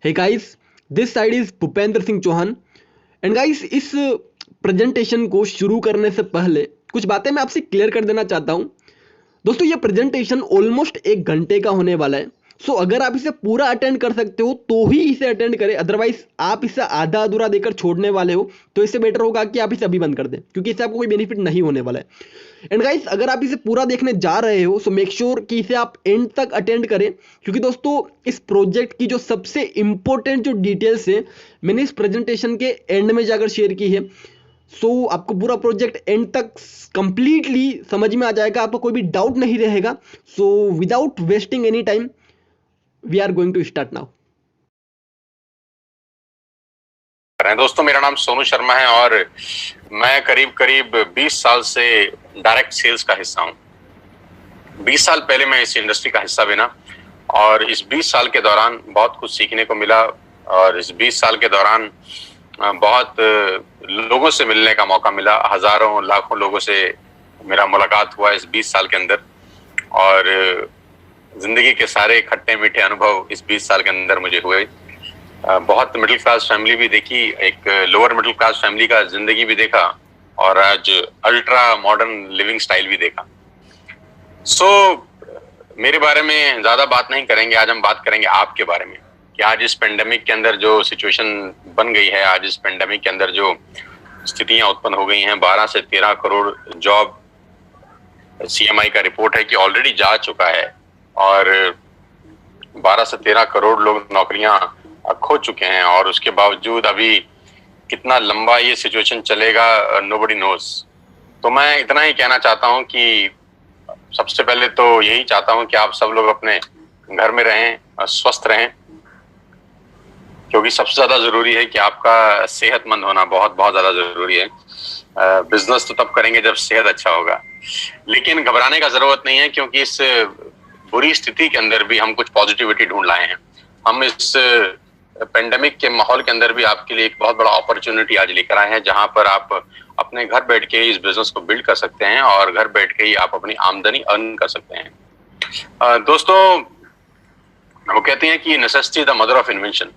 Hey guys, this side is Bhupendra Singh Chauhan. And guys, इस presentation को शुरू करने से पहले कुछ बातें मैं आपसे क्लियर कर देना चाहता हूं। दोस्तों, ये प्रेजेंटेशन ऑलमोस्ट 1 घंटे का होने वाला है। सो अगर आप इसे पूरा अटेंड कर सकते हो तो ही इसे अटेंड करें, अदरवाइज आप इसे आधा अधूरा देकर छोड़ने वाले हो तो इससे बेटर होगा कि आप इसे अभी बंद कर दें, क्योंकि इससे आपको कोई बेनिफिट नहीं होने वाला है। एंड गाइस, अगर आप इसे पूरा देखने जा रहे हो सो मेक श्योर कि इसे आप एंड तक अटेंड करें, क्योंकि दोस्तों इस प्रोजेक्ट की जो सबसे इंपॉर्टेंट जो डिटेल्स है मैंने इस प्रेजेंटेशन के एंड में जाकर शेयर की है। सो आपको पूरा प्रोजेक्ट एंड तक कंप्लीटली समझ में आ जाएगा, आपको कोई भी डाउट नहीं रहेगा। So without wasting any time we are going to start now. दोस्तों, मेरा नाम सोनू शर्मा है और मैं करीब 20 साल से डायरेक्ट सेल्स का हिस्सा हूं। 20 साल पहले मैं इस इंडस्ट्री का हिस्सा बना और इस 20 साल के दौरान बहुत कुछ सीखने को मिला और इस 20 साल के दौरान बहुत लोगों से मिलने का मौका मिला। हजारों लाखों लोगों से मेरा मुलाकात हुआ इस 20 साल के अंदर और जिंदगी के सारे खट्टे मीठे अनुभव इस 20 साल के अंदर मुझे हुए। बहुत मिडिल क्लास फैमिली भी देखी, एक लोअर मिडिल क्लास फैमिली का जिंदगी भी देखा और आज अल्ट्रा मॉडर्न लिविंग स्टाइल भी देखा। सो मेरे बारे में ज्यादा बात नहीं करेंगे, आज हम बात करेंगे आपके बारे में कि आज इस पेंडेमिक के अंदर जो सिचुएशन बन गई है, आज इस पेंडेमिक के अंदर जो स्थितियां उत्पन्न हो गई हैं, 12 से 13 करोड़ जॉब सीएमआई का रिपोर्ट है कि ऑलरेडी जा चुका है और 12 से 13 करोड़ लोग नौकरियां खो चुके हैं और उसके बावजूद अभी कितना लंबा ये सिचुएशन चलेगा नोबडी नोज। तो मैं इतना ही कहना चाहता हूं कि सबसे पहले तो यही चाहता हूं कि आप सब लोग अपने घर में रहें, स्वस्थ रहें, क्योंकि सबसे ज्यादा जरूरी है कि आपका सेहतमंद होना बहुत बहुत ज्यादा जरूरी है। बिजनेस तो तब करेंगे जब सेहत अच्छा होगा, लेकिन घबराने का जरूरत नहीं है, क्योंकि इस बुरी स्थिति के अंदर भी हम कुछ पॉजिटिविटी ढूंढ लाए हैं। हम इस पेंडेमिक के माहौल के अंदर भी आपके लिए एक बहुत बड़ा अपॉर्चुनिटी आज लेकर आए हैं, जहां पर आप अपने घर बैठ के इस बिजनेस को बिल्ड कर सकते हैं और घर बैठ के ही आप अपनी आमदनी अर्न कर सकते हैं। दोस्तों, वो कहते हैं कि necessity the mother of invention,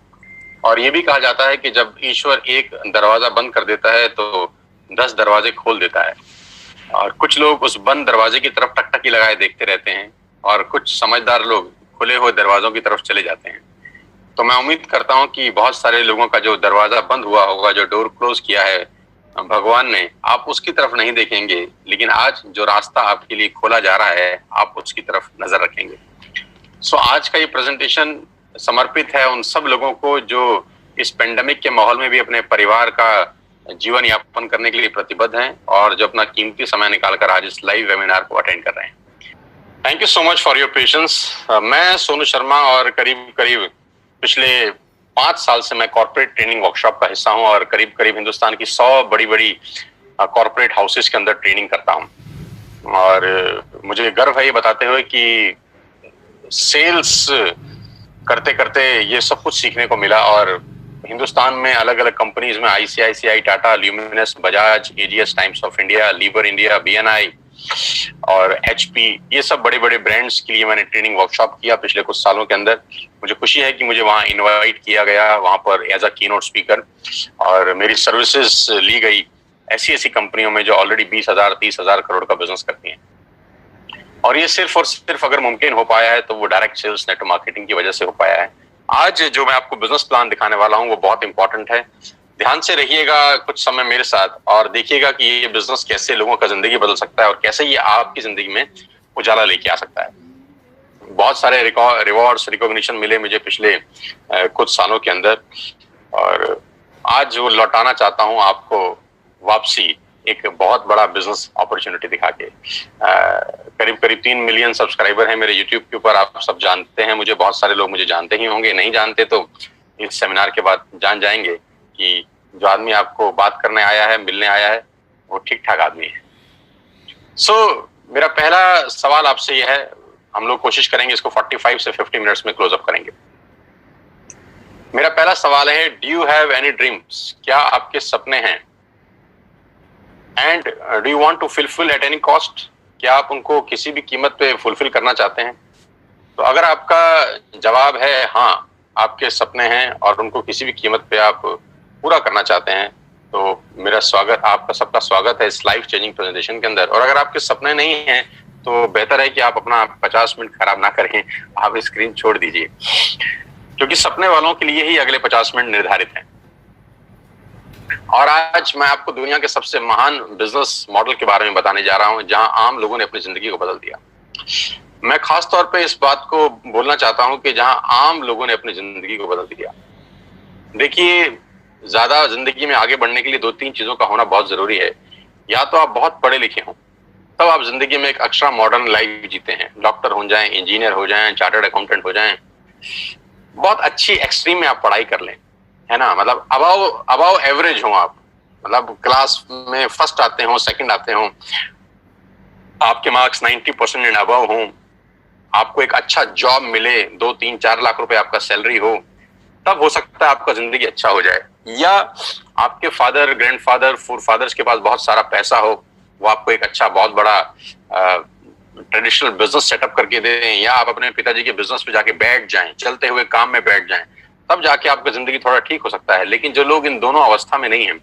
और ये भी कहा जाता है कि जब ईश्वर एक दरवाजा बंद कर देता है तो 10 दरवाजे खोल देता है। और कुछ लोग उस बंद दरवाजे की तरफ टकटकी लगाए देखते रहते हैं और कुछ समझदार लोग खुले हुए दरवाजों की तरफ चले जाते हैं। तो मैं उम्मीद करता हूं कि बहुत सारे लोगों का जो दरवाजा बंद हुआ होगा, जो डोर क्लोज किया है भगवान ने, आप उसकी तरफ नहीं देखेंगे, लेकिन आज जो रास्ता आपके लिए खोला जा रहा है आप उसकी तरफ नजर रखेंगे। सो आज का ये प्रेजेंटेशन समर्पित है उन सब लोगों को जो इस पेंडेमिक के माहौल में भी अपने परिवार का जीवन यापन करने के लिए प्रतिबद्ध हैं और जो अपना कीमती समय निकालकर आज इस लाइव वेबिनार को अटेंड कर रहे हैं। Thank you so much for your patience. मैं सोनू शर्मा और करीब पिछले 5 साल से मैं कॉर्पोरेट ट्रेनिंग वर्कशॉप का हिस्सा हूं और करीब हिंदुस्तान की 100 बड़ी कॉर्पोरेट हाउसेस के अंदर ट्रेनिंग करता हूं। और मुझे गर्व है ये बताते हुए कि सेल्स करते करते ये सब कुछ सीखने को मिला और हिंदुस्तान में अलग अलग कंपनीज में ICICI, Tata, Luminous, Bajaj, AGS, Times of India, Lever India, BNI और एचपी, ये सब बड़े ब्रांड्स के लिए मैंने ट्रेनिंग वर्कशॉप किया पिछले कुछ सालों के अंदर। मुझे खुशी है कि मुझे वहां इनवाइट किया गया, वहां पर एज अ कीनोट स्पीकर, और मेरी सर्विसेज ली गई ऐसी कंपनियों में जो ऑलरेडी 20,000 30,000 करोड़ का बिजनेस करती हैं। और ये सिर्फ और सिर्फ अगर मुमकिन हो पाया है तो वो डायरेक्ट सेल्स नेटवर्क मार्केटिंग की वजह से हो पाया है। आज जो मैं आपको बिजनेस प्लान दिखाने वाला हूं वो बहुत इंपॉर्टेंट है। ध्यान से रहिएगा कुछ समय मेरे साथ और देखिएगा कि ये बिजनेस कैसे लोगों का जिंदगी बदल सकता है और कैसे ये आपकी जिंदगी में उजाला लेके आ सकता है। बहुत सारे रिवॉर्ड्स, रिकॉग्निशन मिले मुझे पिछले कुछ सालों के अंदर और आज वो लौटाना चाहता हूं आपको वापसी एक बहुत बड़ा बिजनेस अपॉर्चुनिटी दिखा के। करीब 3 मिलियन सब्सक्राइबर हैं मेरे यूट्यूब के ऊपर, आप सब जानते हैं मुझे, बहुत सारे लोग मुझे जानते ही होंगे, नहीं जानते तो इस सेमिनार के बाद जान जाएंगे कि जो आदमी आपको बात करने आया है, मिलने आया है, वो ठीक ठाक आदमी है। सो मेरा पहला सवाल आपसे यह है, हम लोग कोशिश करेंगे इसको 45 से 50 मिनट्स में क्लोज अप करेंगे। मेरा पहला सवाल है, do you have any dreams? क्या आपके सपने हैं? And do you want to fulfil at any cost? क्या आप उनको किसी भी कीमत पे फुलफिल करना चाहते हैं? तो अगर आपका जवाब है हाँ, आपके सपने हैं और उनको किसी भी कीमत पे आप पूरा करना चाहते हैं, तो मेरा स्वागत, आपका सबका स्वागत है इस लाइफ चेंजिंग प्रेजेंटेशन के अंदर। और अगर आपके सपने नहीं हैं तो बेहतर है कि आप अपना 50 मिनट खराब ना करें, आप स्क्रीन छोड़ दीजिए, क्योंकि सपने वालों के लिए ही अगले 50 मिनट निर्धारित हैं। और आज मैं आपको दुनिया के सबसे महान बिजनेस मॉडल के बारे में बताने जा रहा हूं, जहां आम लोगों ने अपनी जिंदगी को बदल दिया। मैं खास तौर पे इस बात को बोलना चाहता हूं कि जहां आम लोगों ने अपनी जिंदगी को बदल दिया। देखिए, ज्यादा जिंदगी में आगे बढ़ने के लिए 2-3 चीजों का होना बहुत जरूरी है। या तो आप बहुत पढ़े लिखे हों, तब आप जिंदगी में एक एक्स्ट्रा मॉडर्न लाइफ जीते हैं, डॉक्टर हो जाएं, इंजीनियर हो जाएं, चार्टर्ड अकाउंटेंट हो जाएं, बहुत अच्छी एक्सट्रीम में आप पढ़ाई कर लें, है ना, मतलब अबाव एवरेज हो आप, मतलब क्लास में फर्स्ट आते हो, सेकंड आते हो, आपके मार्क्स 90% एंड अबव हो, आपको एक अच्छा जॉब मिले, 2-3-4 लाख रुपए आपका सैलरी हो, तब हो सकता है आपका जिंदगी अच्छा हो जाए। या आपके फादर, ग्रैंडफादर, फोरफादर्स के पास बहुत सारा पैसा हो, वो आपको एक अच्छा बहुत बड़ा ट्रेडिशनल बिजनेस सेटअप करके दे दें, या आप अपने पिताजी के बिजनेस पे जाके बैठ जाएं, चलते हुए काम में बैठ जाएं, तब जाके आपका जिंदगी थोड़ा ठीक हो सकता है। लेकिन जो लोग इन दोनों अवस्था में नहीं है,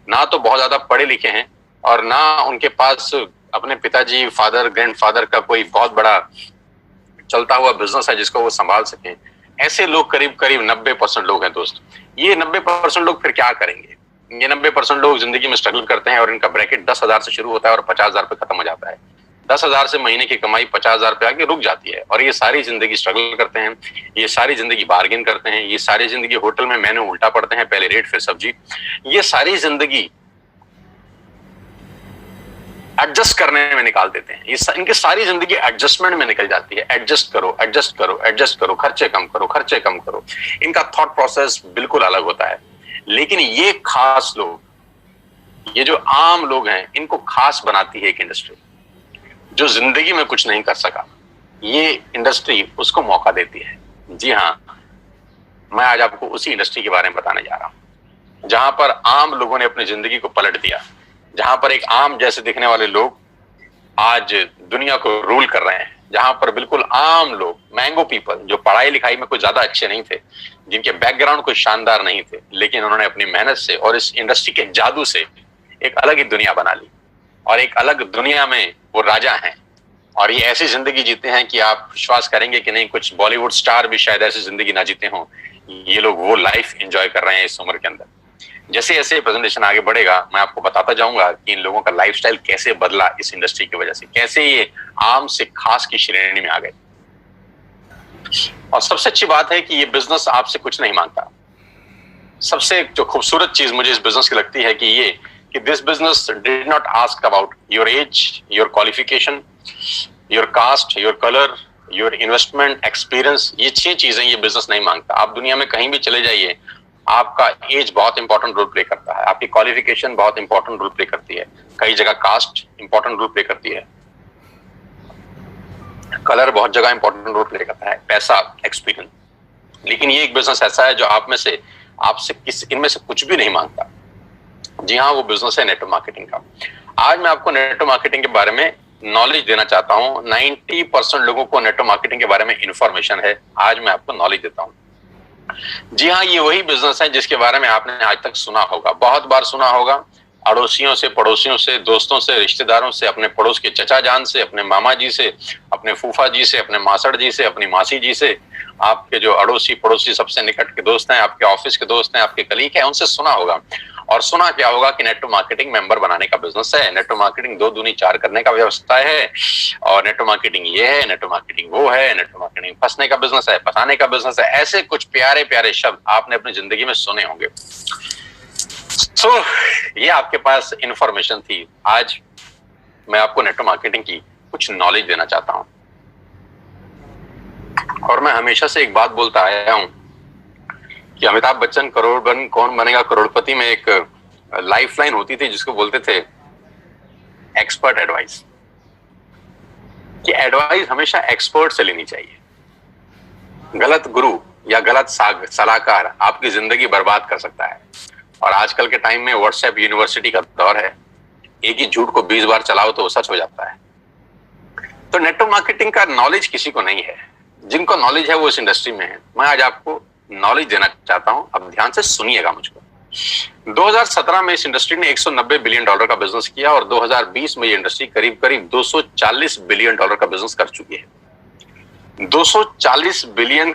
ना तो बहुत ज्यादा पढ़े लिखे हैं और ना उनके पास अपने पिताजी, फादर, ग्रैंडफादर का कोई बहुत बड़ा चलता हुआ बिजनेस है जिसको वो संभाल सकें, ऐसे लोग करीब 90% लोग हैं दोस्त। ये 90% लोग फिर क्या करेंगे? ये 90% लोग जिंदगी में स्ट्रगल करते हैं और इनका ब्रैकेट 10,000 से शुरू होता है और 50,000 पे खत्म हो जाता है। 10,000 से महीने की कमाई 50,000 पे आके रुक जाती है और ये सारी जिंदगी स्ट्रगल करते हैं, ये सारी जिंदगी बार्गेन करते हैं, ये सारी जिंदगी होटल में मेनू उल्टा पड़ते हैं, पहले रेट फिर सब्जी, ये सारी जिंदगी एडजस्ट करने में निकाल देते हैं। इनकी सारी जिंदगी एडजस्टमेंट में निकल जाती है। एडजस्ट करो, एडजस्ट करो, एडजस्ट करो, खर्चे कम करो, खर्चे कम करो। इनका थॉट प्रोसेस बिल्कुल अलग होता है। लेकिन ये खास लोग, ये जो आम लोग हैं, इनको खास बनाती है एक इंडस्ट्री। जो जिंदगी में कुछ नहीं कर सका, ये इंडस्ट्री उसको मौका देती है। जी हाँ, मैं आज आपको उसी इंडस्ट्री के बारे में बताने जा रहा हूं, जहां पर आम लोगों ने अपनी जिंदगी को पलट दिया, जहां पर एक आम जैसे दिखने वाले लोग आज दुनिया को रूल कर रहे हैं, जहां पर बिल्कुल आम लोग, मैंगो पीपल, जो पढ़ाई लिखाई में कुछ ज्यादा अच्छे नहीं थे, जिनके बैकग्राउंड कुछ शानदार नहीं थे, लेकिन उन्होंने अपनी मेहनत से और इस इंडस्ट्री के जादू से एक अलग ही दुनिया बना ली और एक अलग दुनिया में वो राजा हैं। और ये ऐसी जिंदगी जीते हैं कि आप विश्वास करेंगे कि नहीं, कुछ बॉलीवुड स्टार भी शायद ऐसी जिंदगी ना जीते हों। ये लोग वो लाइफ एंजॉय कर रहे हैं इस उम्र के अंदर। जैसे जैसे प्रेजेंटेशन आगे बढ़ेगा, मैं आपको बताता जाऊंगा कि इन लोगों का लाइफस्टाइल कैसे बदला इस इंडस्ट्री की वजह से, कैसे ये आम से खास की श्रेणी में आ गए। और सबसे अच्छी बात है कि ये बिजनेस आपसे कुछ नहीं मांगता। सबसे जो खूबसूरत चीज मुझे इस बिजनेस की लगती है कि this business did not ask about your age, your qualification, your cast, your colour, your investment experience. ये 6 चीजें ये बिजनेस नहीं मांगता। आप दुनिया में कहीं भी चले जाइए, आपका एज बहुत इंपॉर्टेंट रोल प्ले करता है, आपकी क्वालिफिकेशन बहुत इंपॉर्टेंट रोल प्ले करती है, कई जगह कास्ट इंपॉर्टेंट रोल प्ले करती है, कलर बहुत जगह इंपॉर्टेंट रोल प्ले करता है, पैसा, एक्सपीरियंस। लेकिन ये एक बिजनेस ऐसा है जो आपसे इनमें से कुछ भी नहीं मांगता। जी हाँ, वो बिजनेस है नेटवर्क मार्केटिंग का। आज मैं आपको नेटवर्क मार्केटिंग के बारे में नॉलेज देना चाहता हूँ। 90% लोगों को नेटवर्क मार्केटिंग के बारे में इंफॉर्मेशन है, आज मैं आपको नॉलेज देता हूँ। जी हाँ, ये वही बिजनेस है जिसके बारे में आपने आज तक सुना होगा, बहुत बार सुना होगा, अड़ोसियों से, पड़ोसियों से, दोस्तों से, रिश्तेदारों से, अपने पड़ोस के चचा जान से, अपने मामा जी से, अपने फूफा जी से, अपने मासड़ जी से, अपनी मासी जी से, आपके जो अड़ोसी पड़ोसी सबसे निकट के दोस्त हैं, आपके ऑफिस के दोस्त हैं, आपके कलीग हैं, उनसे सुना होगा। और सुना क्या होगा कि नेटवर्क मार्केटिंग मेंबर बनाने का बिजनेस है, नेटवर्क मार्केटिंग 2 दूनी 4 करने का व्यवस्था है, और नेटवर्क मार्केटिंग ये है, नेटवर्क मार्केटिंग वो है, नेटवर्क मार्केटिंग फंसने का बिजनेस है, फंसाने का बिजनेस है। ऐसे कुछ प्यारे प्यारे शब्द आपने अपनी जिंदगी में सुने होंगे। ये आपके पास इंफॉर्मेशन थी। आज मैं आपको नेटवर्क मार्केटिंग की कुछ नॉलेज देना चाहता हूं। और मैं हमेशा से एक बात बोलता आया हूं कि अमिताभ बच्चन कौन बनेगा करोड़पति में एक लाइफलाइन होती थी जिसको बोलते थे एक्सपर्ट एडवाइस, कि एडवाइस हमेशा एक्सपर्ट से लेनी चाहिए। गलत गुरु या गलत सलाहकार आपकी जिंदगी बर्बाद कर सकता है। और आजकल के टाइम में व्हाट्सएप यूनिवर्सिटी का दौर है, एक ही झूठ को 20 बार चलाओ तो सच हो जाता है। तो नेटवर्क मार्केटिंग का नॉलेज किसी को नहीं है, जिनको नॉलेज है वो इस इंडस्ट्री में है। मैं आज आपको नॉलेज देना चाहता हूं, अब ध्यान से सुनिएगा मुझको। 2017 में इस इंडस्ट्री ने $190 बिलियन का बिजनेस किया और 2020 में ये इंडस्ट्री करीब करीब $240 बिलियन का बिजनेस कर चुकी है। $240 बिलियन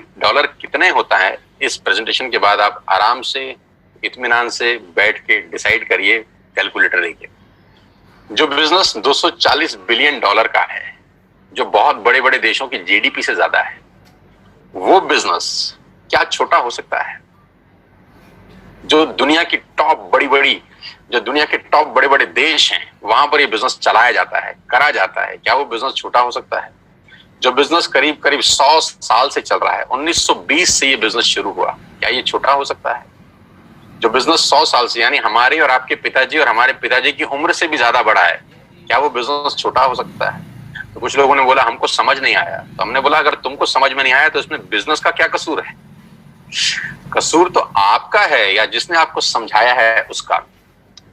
कितने होता है, इस प्रेजेंटेशन के बाद आप आराम से इत्मीनान से बैठ के डिसाइड करिए, कैलकुलेटर लेके। जो बिजनेस 240 बिलियन डॉलर का है, जो बहुत बड़े बड़े देशों की जीडीपी से ज्यादा है, वो बिजनेस क्या छोटा हो सकता है? जो दुनिया की टॉप बड़ी बड़े देश हैं, वहां पर ये बिजनेस चलाया जाता है, करा जाता है, क्या वो बिजनेस छोटा हो सकता है? जो बिजनेस करीब करीब 100 साल से चल रहा है, 1920 से ये बिजनेस शुरू हुआ, क्या ये छोटा हो सकता है? जो बिजनेस 100 साल से, यानी हमारे और आपके पिताजी और हमारे पिताजी की उम्र से भी ज्यादा बड़ा है, क्या वो बिजनेस छोटा हो सकता है? तो कुछ लोगों ने बोला हमको समझ नहीं आया, तो हमने बोला अगर तुमको समझ में नहीं आया तो इसमें बिजनेस का क्या कसूर है? कसूर तो आपका है या जिसने आपको समझाया है उसका।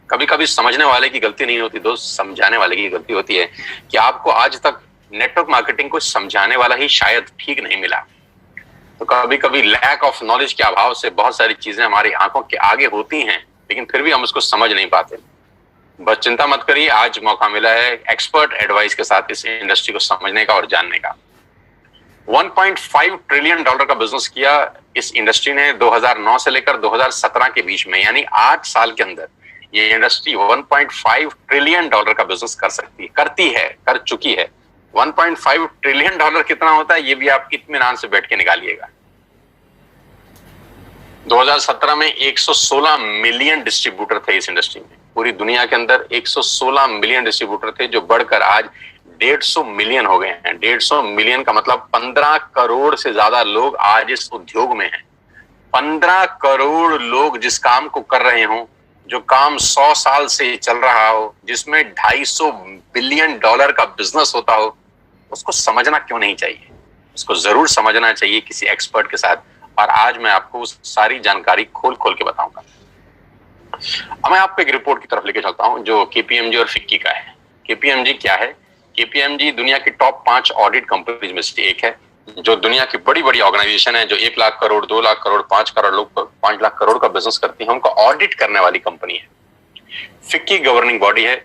कभी कभी समझने वाले की गलती नहीं होती दोस्त, समझाने वाले की गलती होती है कि आपको आज तक नेटवर्क मार्केटिंग को समझाने वाला ही शायद ठीक नहीं मिला। तो कभी कभी लैक ऑफ नॉलेज के अभाव से बहुत सारी चीजें हमारी आंखों के आगे होती हैं, लेकिन फिर भी हम उसको समझ नहीं पाते। बस चिंता मत करिए, आज मौका मिला है एक्सपर्ट एडवाइस के साथ इस इंडस्ट्री को समझने का और जानने का। $1.5 ट्रिलियन का बिजनेस किया इस इंडस्ट्री ने 2009 से लेकर 2017 के बीच में, यानी 8 साल के अंदर ये इंडस्ट्री 1.5 ट्रिलियन का बिजनेस कर चुकी है। 1.5 ट्रिलियन कितना होता है ये भी आप इत्मीनान से बैठ के निकालिएगा। 2017 में 116 मिलियन डिस्ट्रीब्यूटर थे इस इंडस्ट्री में। पूरी दुनिया के अंदर 116 मिलियन डिस्ट्रीब्यूटर थे, जो बढ़कर आज 150 मिलियन हो गए हैं। 150 मिलियन का मतलब 15 करोड़ से ज्यादा लोग आज इस उद्योग में हैं। 15 करोड़ लोग जिस काम को कर रहे हो, जो काम 100 साल से चल रहा हो, जिसमें $250 बिलियन का बिजनेस होता हो, उसको समझना क्यों नहीं चाहिए? उसको जरूर समझना चाहिए किसी एक्सपर्ट के साथ। और आज मैं आपको उस सारी जानकारी खोल के बताऊंगा। अब मैं आपको एक रिपोर्ट की तरफ लेके चलता हूं जो केपीएमजी और फिक्की का है। केपीएमजी क्या है? केपीएमजी दुनिया की टॉप 5 ऑडिट कंपनीज में से एक है, जो दुनिया की बड़ी बड़ी ऑर्गेनाइजेशन है, जो 1 लाख करोड़, 2 लाख करोड़, 5 लाख करोड़ का बिजनेस करती है, उनको ऑडिट करने वाली कंपनी है। फिक्की गवर्निंग बॉडी है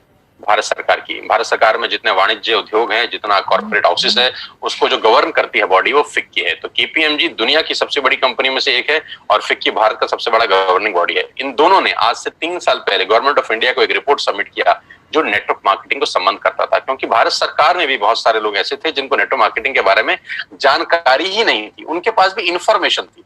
भारत सरकार की। भारत सरकार में जितने वाणिज्य उद्योग हैं, जितना कॉर्पोरेट हाउसेस है, उसको जो गवर्न करती है बॉडी, वो फिक्की है। तो केपीएमजी दुनिया की सबसे बड़ी कंपनी में से एक है और फिक्की भारत का सबसे बड़ा गवर्निंग बॉडी है। इन दोनों ने आज से 3 साल पहले गवर्नमेंट ऑफ इंडिया को एक रिपोर्ट सबमिट किया जो नेटवर्क मार्केटिंग को संबंध करता था, क्योंकि भारत सरकार में भी बहुत सारे लोग ऐसे थे जिनको नेटवर्क मार्केटिंग के बारे में जानकारी ही नहीं थी, उनके पास भी इंफॉर्मेशन थी,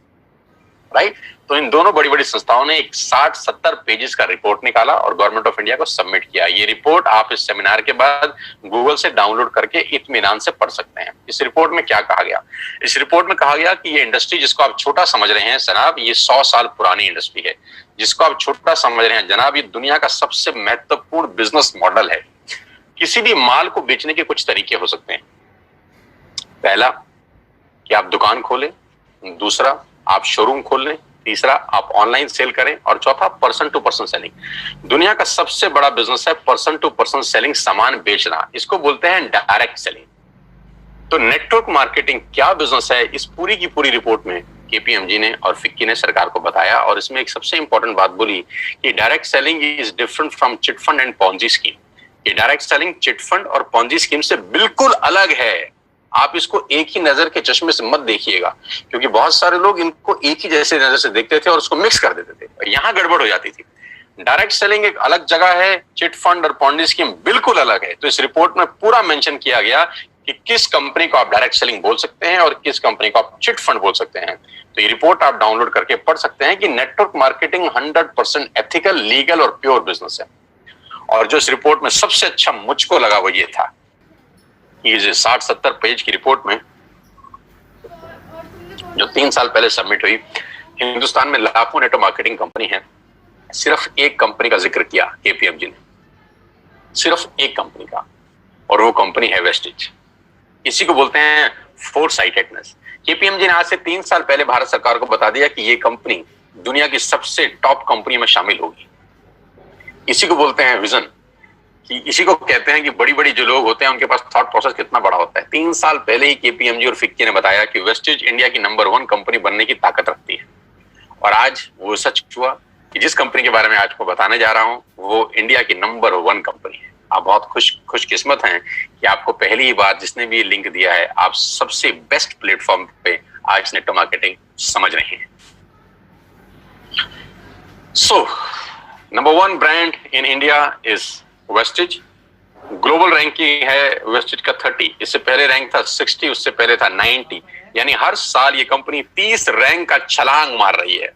राइट। तो इन दोनों बड़ी बड़ी संस्थाओं ने एक 60-70 पेजेस का रिपोर्ट निकाला और गवर्नमेंट ऑफ इंडिया को सबमिट किया। ये रिपोर्ट आप इस सेमिनार के बाद गूगल से डाउनलोड करके इत्मीनान से पढ़ सकते हैं। इस रिपोर्ट में क्या कहा गया? इस रिपोर्ट में कहा गया कि ये इंडस्ट्री जिसको आप छोटा समझ रहे हैं जनाब, ये 100 साल पुरानी इंडस्ट्री है। जिसको आप छोटा समझ रहे हैं जनाब, ये दुनिया का सबसे महत्वपूर्ण बिजनेस मॉडल है। किसी भी माल को बेचने के कुछ तरीके हो सकते हैं। पहला कि आप दुकान खोलें, दूसरा आप शोरूम खोल लें, तीसरा आप ऑनलाइन सेल करें, और चौथा पर्सन टू पर्सन सेलिंग। दुनिया का सबसे बड़ा बिजनेस है पर्सन टू पर्सन सेलिंग, सामान बेचना। इसको बोलते हैं डायरेक्ट सेलिंग। तो नेटवर्क मार्केटिंग क्या बिजनेस है, इस पूरी की पूरी रिपोर्ट में केपीएमजी ने और फिक्की ने सरकार को बताया। और इसमें एक सबसे इंपॉर्टेंट बात बोली कि direct selling is different from chit fund and Ponzi scheme. ये डायरेक्ट सेलिंग चिट फंड और पॉन्जी स्कीम से बिल्कुल अलग है। आप इसको एक ही नजर के चश्मे से मत देखिएगा, क्योंकि बहुत सारे लोग इनको एक ही जैसे नजर से देखते थे और उसको मिक्स कर देते थे, यहां गड़बड़ हो जाती थी। डायरेक्ट सेलिंग एक अलग जगह है, चिट फंड और पॉन्जी स्कीम बिल्कुल अलग है। तो इस रिपोर्ट में पूरा मेंशन किया गया कि किस कंपनी को आप डायरेक्ट सेलिंग बोल सकते हैं और किस कंपनी को आप चिट फंड बोल सकते हैं। तो ये रिपोर्ट आप डाउनलोड करके पढ़ सकते हैं कि नेटवर्क मार्केटिंग 100% एथिकल, लीगल और प्योर बिजनेस है। और जो इस रिपोर्ट में सबसे अच्छा मुझको लगा वो ये था, ये 60-70 पेज की रिपोर्ट में जो 3 साल पहले सबमिट हुई, हिंदुस्तान में लाखों नेटवर्क मार्केटिंग कंपनी है, सिर्फ एक कंपनी का जिक्र किया केपीएमजी ने, सिर्फ एक कंपनी का, और वो कंपनी है वेस्टेज। इसी को बोलते हैं फोरसाइटेडनेस। केपीएमजी ने आज से 3 साल पहले भारत सरकार को बता दिया कि ये कंपनी दुनिया की सबसे टॉप कंपनी में शामिल होगी। इसी को बोलते हैं विजन, कि इसी को कहते हैं कि बड़ी बड़ी जो लोग होते हैं उनके पास थॉट प्रोसेस कितना बड़ा होता है। 3 साल पहले ही केपीएमजी और फिक्की ने बताया कि वेस्टेज इंडिया की नंबर 1 कंपनी बनने की ताकत रखती है। और आज वो सच हुआ कि जिस कंपनी के बारे में आज को बताने जा रहा हूं वो इंडिया की नंबर 1 कंपनी है। आप बहुत खुशकिस्मत हैं कि आपको पहली ही बार जिसने भी ये लिंक दिया है, आप सबसे बेस्ट प्लेटफॉर्म पे आज नेटवर्क मार्केटिंग समझ रहे हैं। So number 1 brand in India is Vestige. Global ranking है वेस्टिज का 30, इससे पहले रैंक था 60, उससे पहले था 90, यानी हर साल ये कंपनी 30 रैंक का छलांग मार रही है।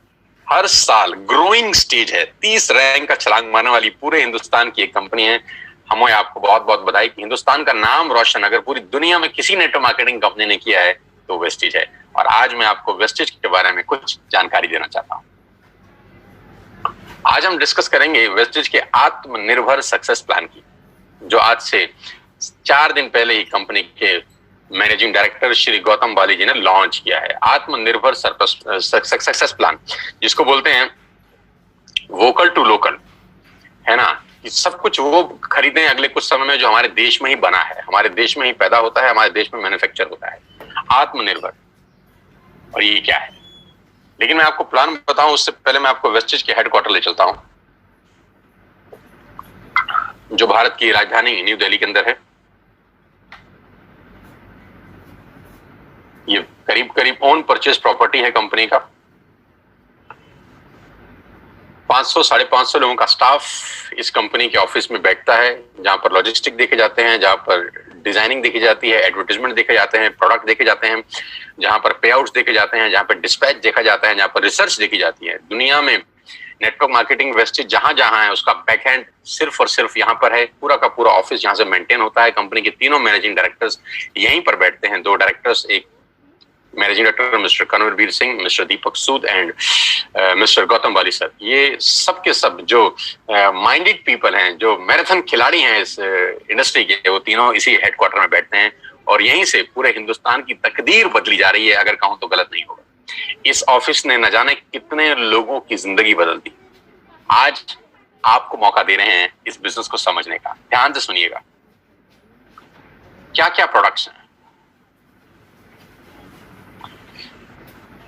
हर साल ग्रोइंग स्टेज है, 30 रैंक का छलांग मारने वाली पूरे हिंदुस्तान की एक कंपनी है। हमें आपको बहुत बहुत बधाई कि हिंदुस्तान का नाम रोशन अगर पूरी दुनिया में किसी नेटवर्क मार्केटिंग कंपनी ने किया है तो वेस्टिज है। और आज मैं आपको वेस्टिज के बारे में कुछ जानकारी देना चाहता हूं। आज हम डिस्कस करेंगे वेस्टिज के आत्मनिर्भर सक्सेस प्लान की, जो आज से 4 दिन पहले ही कंपनी के मैनेजिंग डायरेक्टर श्री गौतम बाली जी ने लॉन्च किया है। आत्मनिर्भर सक्सेस प्लान, जिसको बोलते हैं वोकल टू लोकल, है ना, कि सब कुछ वो खरीदें अगले कुछ समय में जो हमारे देश में ही बना है, हमारे देश में ही पैदा होता है, हमारे देश में मैन्युफैक्चर होता है। आत्मनिर्भर, और ये क्या है? लेकिन मैं आपको प्लान बताऊं उससे पहले मैं आपको वेस्टिज के हेडक्वार्टर ले चलता हूं, जो भारत की राजधानी न्यू दिल्ली के अंदर है। ये करीब करीब ओन परचेज प्रॉपर्टी है कंपनी का। 500-550 लोगों का स्टाफ इस कंपनी के ऑफिस में बैठता है, जहां पर लॉजिस्टिक देखे जाते हैं, जहां पर डिजाइनिंग देखी जाती है, एडवर्टाइजमेंट देखे जाते हैं, प्रोडक्ट देखे जाते हैं, जहां पर पे आउट्स देखे जाते हैं, जहां पर डिस्पैच देखा जाता है, जहां पर रिसर्च देखी जाती है। दुनिया में नेटवर्क मार्केटिंग वेस्टिज जहां जहां है उसका बैकएंड सिर्फ और सिर्फ यहाँ पर है। पूरा का पूरा ऑफिस जहां से मेंटेन होता है। कंपनी के तीनों मैनेजिंग डायरेक्टर्स यहीं पर बैठते हैं। 2 डायरेक्टर्स, एक managing director mister Kanwarveer Singh, mister Deepak Sood and mister Gautam Bali sir. ये सब के सब जो माइंडेड पीपल हैं, जो मैराथन खिलाड़ी हैं इस इंडस्ट्री के, वो तीनों इसी हेडक्वार्टर में बैठते हैं और यहीं से पूरे हिंदुस्तान की तकदीर बदली जा रही है, अगर कहूं तो गलत नहीं होगा। इस ऑफिस ने न जाने कितने लोगों की जिंदगी बदल दी। आज आपको मौका दे रहे हैं इस बिजनेस को समझने का। ध्यान से सुनिएगा, क्या क्या प्रोडक्ट्स हैं।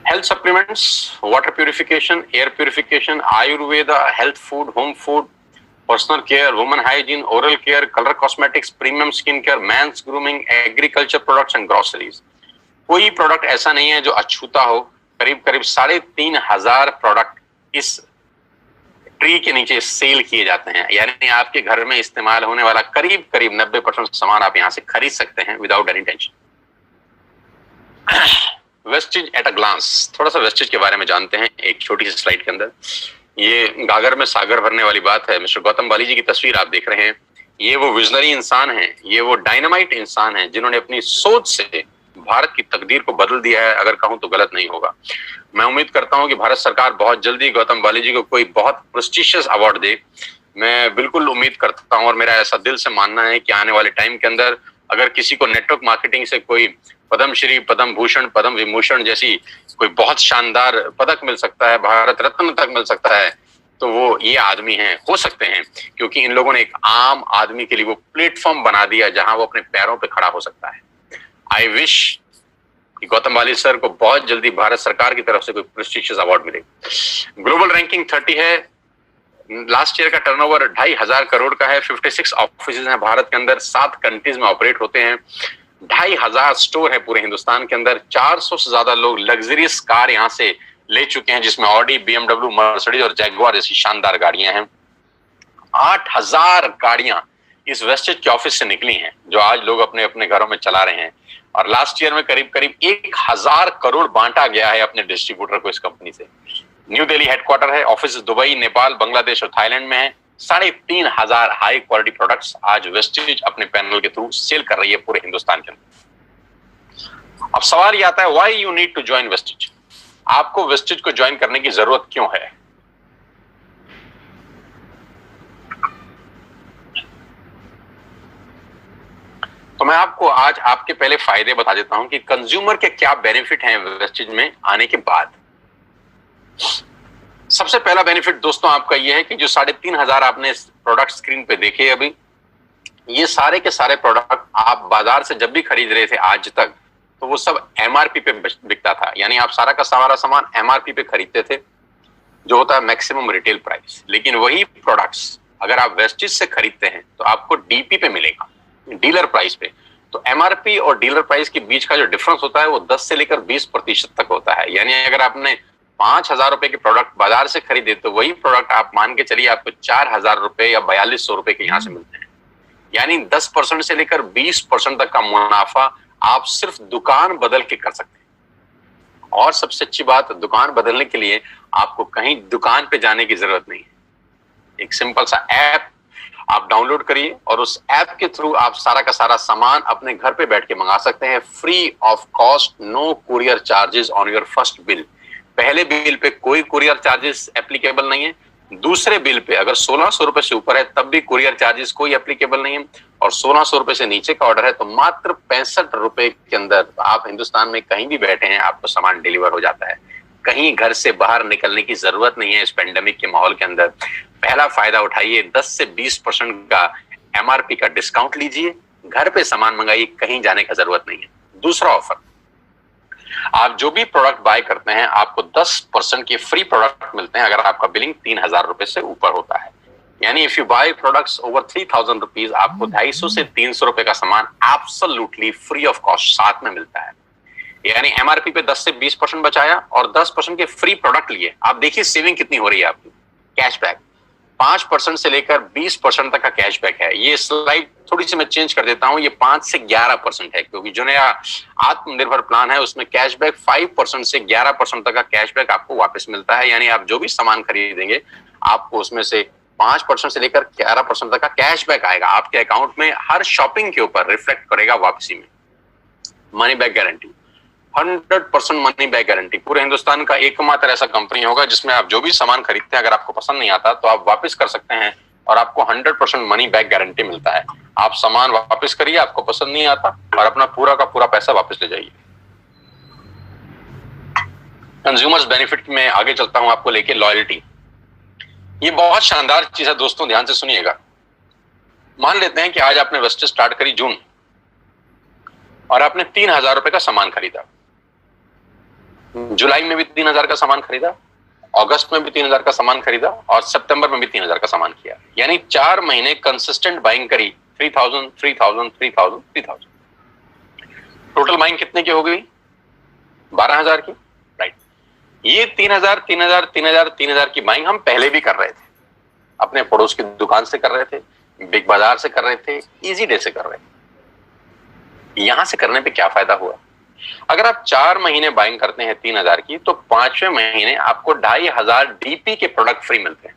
Health supplements, water purification, air purification, Ayurveda, health food, home food, personal care, women hygiene, oral care, colour cosmetics, premium skin care, mains grooming, agriculture products and groceries. कोई प्रोडक्ट ऐसा नहीं है जो अछूता हो। करीब करीब 3,500 प्रोडक्ट इस ट्री के नीचे सेल किए जाते हैं, यानी आपके घर में इस्तेमाल होने वाला करीब करीब 90% सामान आप यहां से खरीद सकते हैं without any tension. Vestige at a glance, थोड़ा सा वेस्टिज के बारे में जानते हैं एक छोटी सी स्लाइड के अंदर। ये गागर में सागर भरने वाली बात है। मिस्टर गौतम बाली जी की तस्वीर आप देख रहे हैं। ये वो विजनरी इंसान हैं, ये वो डायनामाइट इंसान हैं जिन्होंने अपनी सोच से भारत की तकदीर को बदल दिया है, अगर कहूं तो गलत नहीं होगा। मैं उम्मीद करता हूं कि भारत सरकार बहुत जल्दी गौतम बाली जी को कोई बहुत प्रेस्टिजियस अवार्ड दे। मैं बिल्कुल उम्मीद करता हूं और मेरा ऐसा दिल से मानना है कि आने वाले टाइम के अंदर अगर किसी को नेटवर्क मार्केटिंग से कोई पद्मश्री, पद्म भूषण, पद्म विभूषण जैसी कोई बहुत शानदार पदक मिल सकता है, भारत रत्न तक मिल सकता है, तो वो ये आदमी हैं, हो सकते हैं, क्योंकि इन लोगों ने एक आम आदमी के लिए वो प्लेटफॉर्म बना दिया जहां वो अपने पैरों पे खड़ा हो सकता है। आई विश कि गौतम बाली सर को बहुत जल्दी भारत सरकार की तरफ से कोई प्रेस्टिजियस अवार्ड मिले। ग्लोबल रैंकिंग 30 है। लास्ट ईयर का टर्नओवर 2,500 करोड़ का है। 56 ऑफिस हैं भारत के अंदर, 7 कंट्रीज में ऑपरेट होते हैं। 2,500 स्टोर है पूरे हिंदुस्तान के अंदर। 400 से ज्यादा लोग लग्जरियस कार यहाँ से ले चुके हैं, जिसमें ऑडी, BMW, मर्सिडीज और जैगुआर जैसी शानदार गाड़ियां हैं। 8,000 गाड़ियां इस वेस्टिज के ऑफिस से निकली हैं, जो आज लोग अपने अपने घरों में चला रहे हैं। और लास्ट ईयर में करीब करीब 1,000 करोड़ बांटा गया है अपने डिस्ट्रीब्यूटर को इस कंपनी से। न्यू दिल्ली हेडक्वार्टर है। ऑफिस दुबई, नेपाल, बांग्लादेश और थाईलैंड में है। 3,500 हाई क्वालिटी प्रोडक्ट्स आज वेस्टिज अपने पैनल के थ्रू सेल कर रही है पूरे हिंदुस्तान के अंदर। अब सवाल ये आता है, why you need to join Vestige? आपको वेस्टिज को ज्वाइन करने की जरूरत क्यों है? तो मैं आपको आज आपके पहले फायदे बता देता हूं कि कंज्यूमर के क्या बेनिफिट हैं वेस्टिज में आने के बाद। सबसे पहला बेनिफिट दोस्तों आपका यह है कि जो 3,500 आपने प्रोडक्ट स्क्रीन पे देखे अभी, ये सारे के सारे प्रोडक्ट आप बाजार से जब भी खरीद रहे थे आज तक, तो वो सब MRP पे बिकता था। यानी आप सारा का सारा सामान MRP पे खरीदते थे जो होता है मैक्सिमम रिटेल प्राइस। लेकिन वही प्रोडक्ट्स अगर आप वेस्टेज से खरीदते हैं तो आपको डीपी पे मिलेगा, डीलर प्राइस पे। तो एमआरपी और डीलर प्राइस के बीच का जो डिफरेंस होता है वो 10 से लेकर 20% तक होता है। यानी अगर आपने 5,000 रुपए के प्रोडक्ट बाजार से खरीदे तो वही प्रोडक्ट आप मान के चलिए आपको 4,000 रुपए या 4,200 रुपए के यहाँ से मिलते हैं। यानी 10% से लेकर 20% तक का मुनाफा आप सिर्फ दुकान बदल के कर सकते हैं। और सबसे अच्छी बात, दुकान बदलने के लिए आपको कहीं दुकान पे जाने की जरूरत नहीं है। एक सिंपल सा ऐप आप डाउनलोड करिए और उस ऐप के थ्रू आप सारा का सारा सामान अपने घर पे बैठ के मंगा सकते हैं, free of cost, no courier charges on your first bill. पहले बिल पे कोई कुरियर चार्जेस एप्लीकेबल नहीं है, दूसरे बिल पे अगर 1,600 रुपए से ऊपर है तब भी कुरियर चार्जेस कोई एप्लीकेबल नहीं है, और 1,600 रुपए से नीचे का ऑर्डर है तो मात्र 65 रुपए के अंदर आप हिंदुस्तान में कहीं भी बैठे हैं आपको सामान डिलीवर हो जाता है। कहीं घर से बाहर निकलने की जरूरत नहीं है इस पेंडेमिक के माहौल के अंदर। पहला फायदा उठाइए, 10 से 20% का एमआरपी का डिस्काउंट लीजिए, घर पे सामान मंगाइए, कहीं जाने का जरूरत नहीं है। दूसरा ऑफर, आप जो भी प्रोडक्ट बाय करते हैं आपको 10% के फ्री प्रोडक्ट मिलते हैं अगर आपका बिलिंग 3,000 रुपए से ऊपर होता है। यानी if you buy products over 3,000 rupees आपको 250 से 300 रुपए का सामान एब्सोल्युटली फ्री ऑफ कॉस्ट साथ में मिलता है। यानी एमआरपी पे 10 से 20% बचाया और 10% के फ्री प्रोडक्ट लिए। आप देखिए सेविंग कितनी हो रही है आपकी। कैशबैक 5% से लेकर 20% तक का कैशबैक है। ये स्लाइड थोड़ी सी मैं चेंज कर देता हूं, ये 5 से 11% है क्योंकि जो नया आत्मनिर्भर प्लान है उसमें कैशबैक 5% से 11% तक का कैशबैक आपको वापस मिलता है। यानी आप जो भी सामान खरीदेंगे आपको उसमें से 5% से लेकर 11% तक का कैशबैक आएगा आपके अकाउंट में, हर शॉपिंग के ऊपर रिफ्लेक्ट करेगा वापसी में। Money back guarantee 100% money back guarantee. पूरे हिंदुस्तान का एकमात्र ऐसा कंपनी होगा जिसमें आप जो भी सामान खरीदते हैं अगर आपको पसंद नहीं आता तो आप वापस कर सकते हैं और आपको 100% मनी बैक गारंटी मिलता है। आप सामान वापस करिए, आपको पसंद नहीं आता, और अपना पूरा का पूरा पैसा वापस ले जाइए। कंज्यूमर्स बेनिफिट में आगे चलता हूं आपको लेके, लॉयल्टी। ये बहुत शानदार चीज है दोस्तों, ध्यान से सुनिएगा। मान लेते हैं कि आज आपने वेस्टेज स्टार्ट करी जून और आपने 3,000 रुपए का सामान खरीदा, जुलाई में भी 3,000 का सामान खरीदा, अगस्त में भी 3,000 का सामान खरीदा और सितंबर में भी 3,000 का सामान किया। यानी 4 महीने कंसिस्टेंट बाइंग करी, 3,000 3,000 3,000 3,000। टोटल बाइंग कितने की हो गई? 12,000 की, राइट। ये 3,000 3,000 3,000 3,000 की बाइंग हम पहले भी कर रहे थे, अपने पड़ोस की दुकान से कर रहे थे, बिग बाजार से कर रहे थे, इजी डे से कर रहे थे। यहां से करने पे क्या फायदा हुआ? अगर आप 4 महीने बाइंग करते हैं 3,000 की तो 5वें महीने आपको 2,500 डीपी के प्रोडक्ट फ्री मिलते हैं।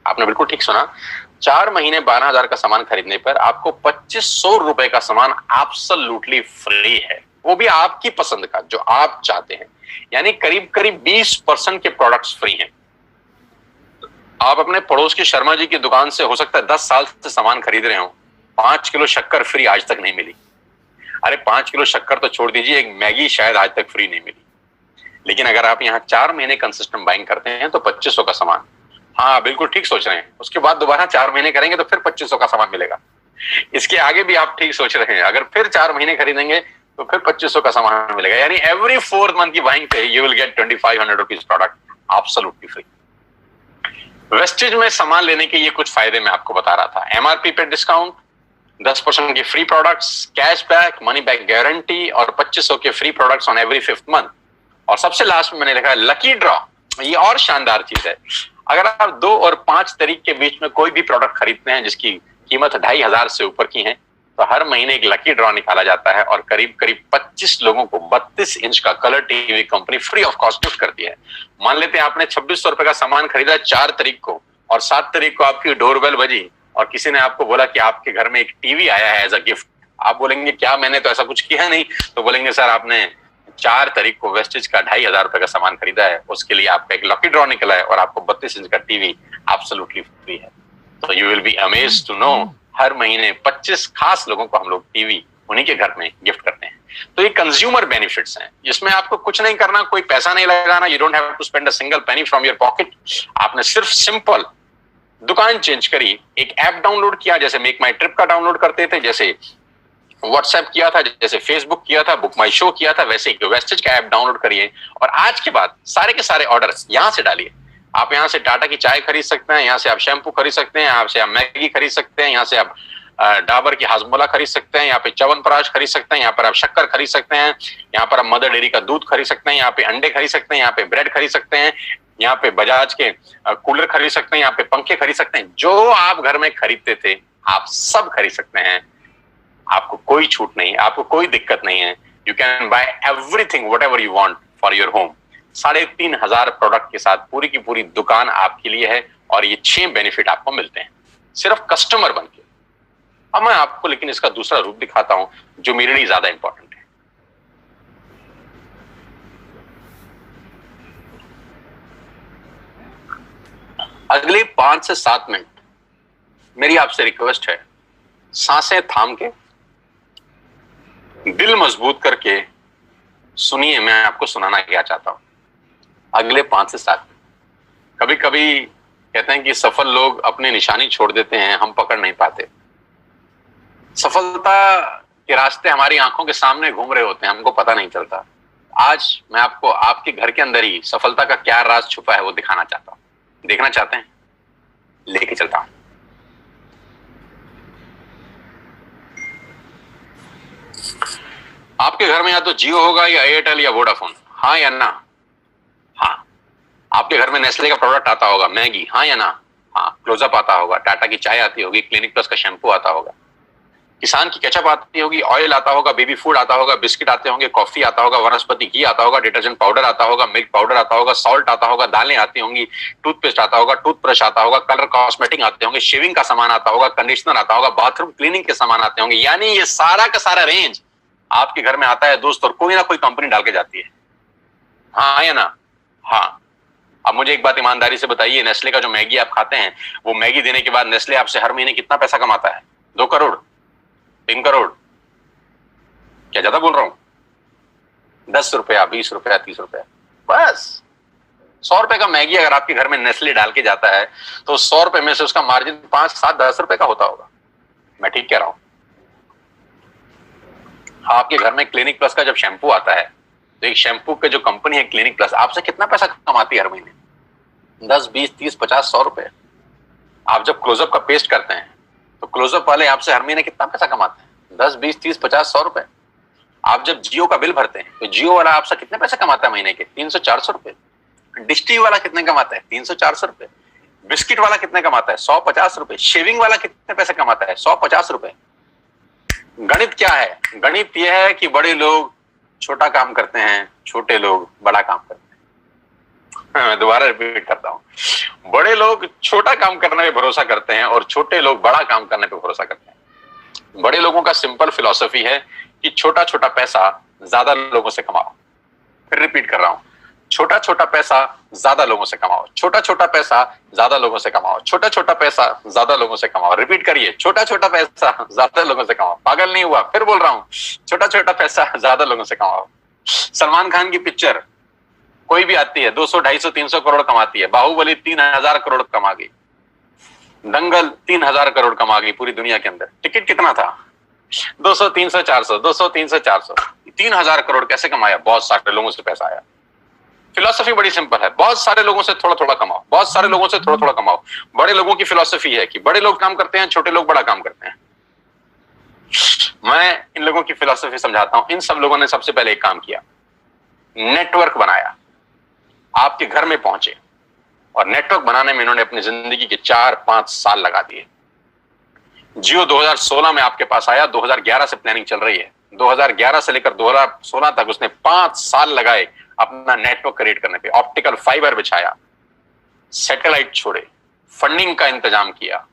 आपने बिल्कुल ठीक सुना, 4 महीने 12,000 का सामान खरीदने पर आपको 2,500 रुपए का सामान एब्सोल्युटली फ्री है, वो भी आपकी पसंद का जो आप चाहते हैं। यानी करीब करीब 20% के प्रोडक्ट्स फ्री हैं। आप अपने पड़ोस की शर्मा जी की दुकान से हो सकता है 10 साल से सामान खरीद रहे हो, 5 किलो शक्कर फ्री आज तक नहीं मिली। अरे 5 किलो शक्कर तो छोड़ दीजिए, एक मैगी शायद आज तक फ्री नहीं मिली। लेकिन अगर आप यहाँ 4 महीने कंसिस्टेंट बाइंग करते हैं तो 2,500 का सामान, हाँ बिल्कुल ठीक सोच रहे हैं, उसके बाद दोबारा 4 महीने करेंगे तो फिर 2,500 का सामान मिलेगा। इसके आगे भी आप ठीक सोच रहे हैं, अगर फिर 4 महीने खरीदेंगे तो फिर 2,500 का सामान मिलेगा। यानी एवरी 4th मंथ की बाइंग पे you will get 2,500 rupees product absolutely free. Wastage में सामान लेने के ये कुछ फायदे मैं आपको बता रहा था। एमआरपी पे डिस्काउंट, 10% के free products, cashback, money back guarantee और 2,500 के free products on every 5th month. और सबसे लास्ट में मैंने लिखा है लकी ड्रॉ। ये और शानदार चीज है, अगर आप 2 और 5 तारीख के बीच में कोई भी प्रोडक्ट खरीदते हैं जिसकी कीमत 2,500 से ऊपर की है तो हर महीने एक लकी ड्रॉ निकाला जाता है और करीब करीब 25 लोगों को 32 इंच का colour TV company free of cost gift करती है। मान लेते हैं आपने 2,600 रुपए का सामान खरीदा 4 तारीख को और 7 तारीख को आपकी डोरबेल बजी और किसी ने आपको बोला कि आपके घर में एक टीवी आया है एज अ गिफ्ट। आप बोलेंगे क्या, मैंने तो ऐसा कुछ किया नहीं। तो बोलेंगे सर आपने 4 तारीख को वेस्टेज का 2,500 रुपए का सामान खरीदा है, उसके लिए आपका एक लकी ड्रॉ निकला है और आपको 32 इंच का टीवी एब्सोल्युटली फ्री है। तो you will be amazed to know, हर महीने 25 खास लोगों को हम लोग टीवी उन्हीं के घर में गिफ्ट करते हैं। तो ये कंज्यूमर बेनिफिट्स हैं, जिसमें आपको कुछ नहीं करना, कोई पैसा नहीं लगाना, you don't have to spend a single penny from your pocket. आपने सिर्फ सिंपल दुकान चेंज करी, एक ऐप डाउनलोड किया, जैसे मेक माई ट्रिप का डाउनलोड करते थे, जैसे व्हाट्सएप किया था, जैसे फेसबुक किया था, बुक माई शो किया था, वैसे एक वेस्टेज का ऐप डाउनलोड करिए और आज के बाद सारे के सारे ऑर्डर यहां से डालिए। आप यहाँ से टाटा की चाय खरीद सकते हैं, यहाँ से आप शैम्पू खरीद सकते हैं, यहाँ से आप मैगी खरीद सकते हैं, यहाँ से आप डाबर की हाजमोला खरीद सकते हैं, यहाँ पे च्यवनप्राश खरीद सकते हैं, यहाँ पर आप शक्कर खरीद सकते हैं, यहाँ पर आप मदर डेयरी का दूध खरीद सकते हैं, यहाँ पे अंडे खरीद सकते हैं, यहाँ पे ब्रेड खरीद सकते हैं, यहाँ पे बजाज के कूलर खरीद सकते हैं, यहाँ पे पंखे खरीद सकते हैं। जो आप घर में खरीदते थे आप सब खरीद सकते हैं। आपको कोई छूट नहीं, आपको कोई दिक्कत नहीं है। You can buy everything what ever you want for your home. 3,500 product के साथ पूरी की पूरी दुकान आपके लिए है और ये 6 बेनिफिट आपको मिलते हैं सिर्फ कस्टमर बन के। अब मैं आपको लेकिन इसका दूसरा रूप दिखाता हूं जो मेरे लिए ज्यादा इंपॉर्टेंट है। अगले 5 से 7 मिनट मेरी आपसे रिक्वेस्ट है, सांसें थाम के, दिल मजबूत करके सुनिए मैं आपको सुनाना क्या चाहता हूं। अगले 5 से 7 मिनट। कभी कभी कहते हैं कि सफल लोग अपनी निशानी छोड़ देते हैं, हम पकड़ नहीं पाते। सफलता के रास्ते हमारी आंखों के सामने घूम रहे होते हैं, हमको पता नहीं चलता। आज मैं आपको आपके घर के अंदर ही सफलता का क्या राज छुपा है वो दिखाना चाहता हूं। देखना चाहते हैं? लेके चलता हूं। आपके घर में या तो जियो होगा या एयरटेल या वोडाफोन, हाँ या ना? हाँ। आपके घर में नेस्ले का प्रोडक्ट आता होगा, मैगी, हाँ या ना? हाँ। क्लोजअप आता होगा, टाटा की चाय आती होगी, क्लिनिक प्लस का शैम्पू आता होगा, किसान की केचप आती होगी, ऑयल आता होगा, बेबी फूड आता होगा, बिस्किट आते होंगे, कॉफी आता होगा, वनस्पति घी आता होगा, डिटर्जेंट पाउडर आता होगा, मिल्क पाउडर आता होगा, सॉल्ट आता होगा, दालें आती होंगी, टूथपेस्ट आता होगा, टूथब्रश आता होगा, कलर कॉस्मेटिक आते होंगे, शेविंग का सामान आता होगा, कंडीशनर आता होगा, बाथरूम क्लीनिंग के सामान आते होंगे। यानी ये सारा का सारा रेंज आपके घर में आता है दोस्त, और कोई ना कोई कंपनी डाल के जाती है, हाँ या ना? हाँ। अब मुझे एक बात ईमानदारी से बताइए, नेस्ले का जो मैगी आप खाते हैं, वो मैगी देने के बाद नेस्ले आपसे हर महीने कितना पैसा कमाता है? 2 करोड़, 3 करोड़? क्या ज्यादा बोल रहा हूं? 10 रुपया, 20 रुपया, 30 रुपया, बस। 100 रुपए का मैगी अगर आपके घर में नेस्ले डाल के जाता है तो 100 रुपए में से उसका मार्जिन 5, 7, 10 रुपए का होता होगा। मैं ठीक कह रहा हूं? आपके घर में क्लिनिक प्लस का जब शैम्पू आता है तो एक शैम्पू के जो कंपनी है क्लिनिक प्लस आपसे कितना पैसा कमाती है हर महीने? 10, 20, 30, 50, 100 रुपए। आप जब क्लोजअप का पेस्ट करते हैं तो क्लोजअप वाले आपसे हर महीने कितना पैसा कमाते हैं? 10, 20, 30, 50, 100 रुपए। आप जब जियो का बिल भरते हैं तो जियो वाला आपसे कितने पैसे कमाता है महीने के? 300, 400 रुपए। डिश टीवी वाला कितने कमाता है? 300, 400 रुपए। बिस्किट वाला कितने कमाता है? 100, 50 रुपए। शेविंग वाला कितने पैसे कमाता है? 100, 50 रुपए। गणित क्या है? गणित यह है कि बड़े लोग छोटा काम करते हैं, छोटे लोग बड़ा काम करते हैं। मैं दोबारा रिपीट करता हूं, बड़े लोग छोटा काम करने पे भरोसा करते हैं और छोटे लोग बड़ा काम करने पे भरोसा करते हैं। बड़े लोगों का सिंपल फिलॉसफी है कि छोटा छोटा पैसा ज्यादा लोगों से कमाओ। फिर रिपीट कर रहा हूं, छोटा छोटा पैसा ज्यादा लोगों से कमाओ, छोटा छोटा पैसा ज्यादा लोगों से कमाओ, छोटा छोटा पैसा ज्यादा लोगों से कमाओ। रिपीट करिए, छोटा छोटा पैसा ज्यादा लोगों से कमाओ। पागल नहीं हुआ? फिर बोल रहा हूं, छोटा छोटा पैसा ज्यादा लोगों से कमाओ। सलमान खान की पिक्चर कोई भी आती है 200, 250, 300 करोड़ कमाती है। बाहुबली 3000 करोड़ कमा गई, दंगल 3000 करोड़ कमा गई पूरी दुनिया के अंदर। टिकट कितना था? 200, 300, 400, 200, 300, 400, 3000 करोड़ कैसे कमाया? बहुत सारे लोगों से पैसा आया। फिलॉसफी बड़ी सिंपल है, बहुत सारे लोगों से थोड़ा थोड़ा कमाओ, बहुत सारे लोगों से थोड़ा थोड़ा कमाओ। बड़े लोगों की फिलॉसफी है कि बड़े लोग काम करते हैं, छोटे लोग बड़ा काम करते हैं। मैं इन लोगों की फिलॉसफी समझाता हूं। इन सब लोगों ने सबसे पहले एक काम किया, नेटवर्क बनाया, आपके घर में पहुंचे, और नेटवर्क बनाने में इन्होंने अपनी जिंदगी के 4-5 साल लगा दिए। जियो 2016 में आपके पास आया, 2011 से प्लानिंग चल रही है। 2011 से लेकर 2016 तक उसने 5 साल लगाए अपना नेटवर्क क्रिएट करने पे। ऑप्टिकल फाइबर बिछाया, सैटेलाइट छोड़े, फंडिंग का इंतजाम किया,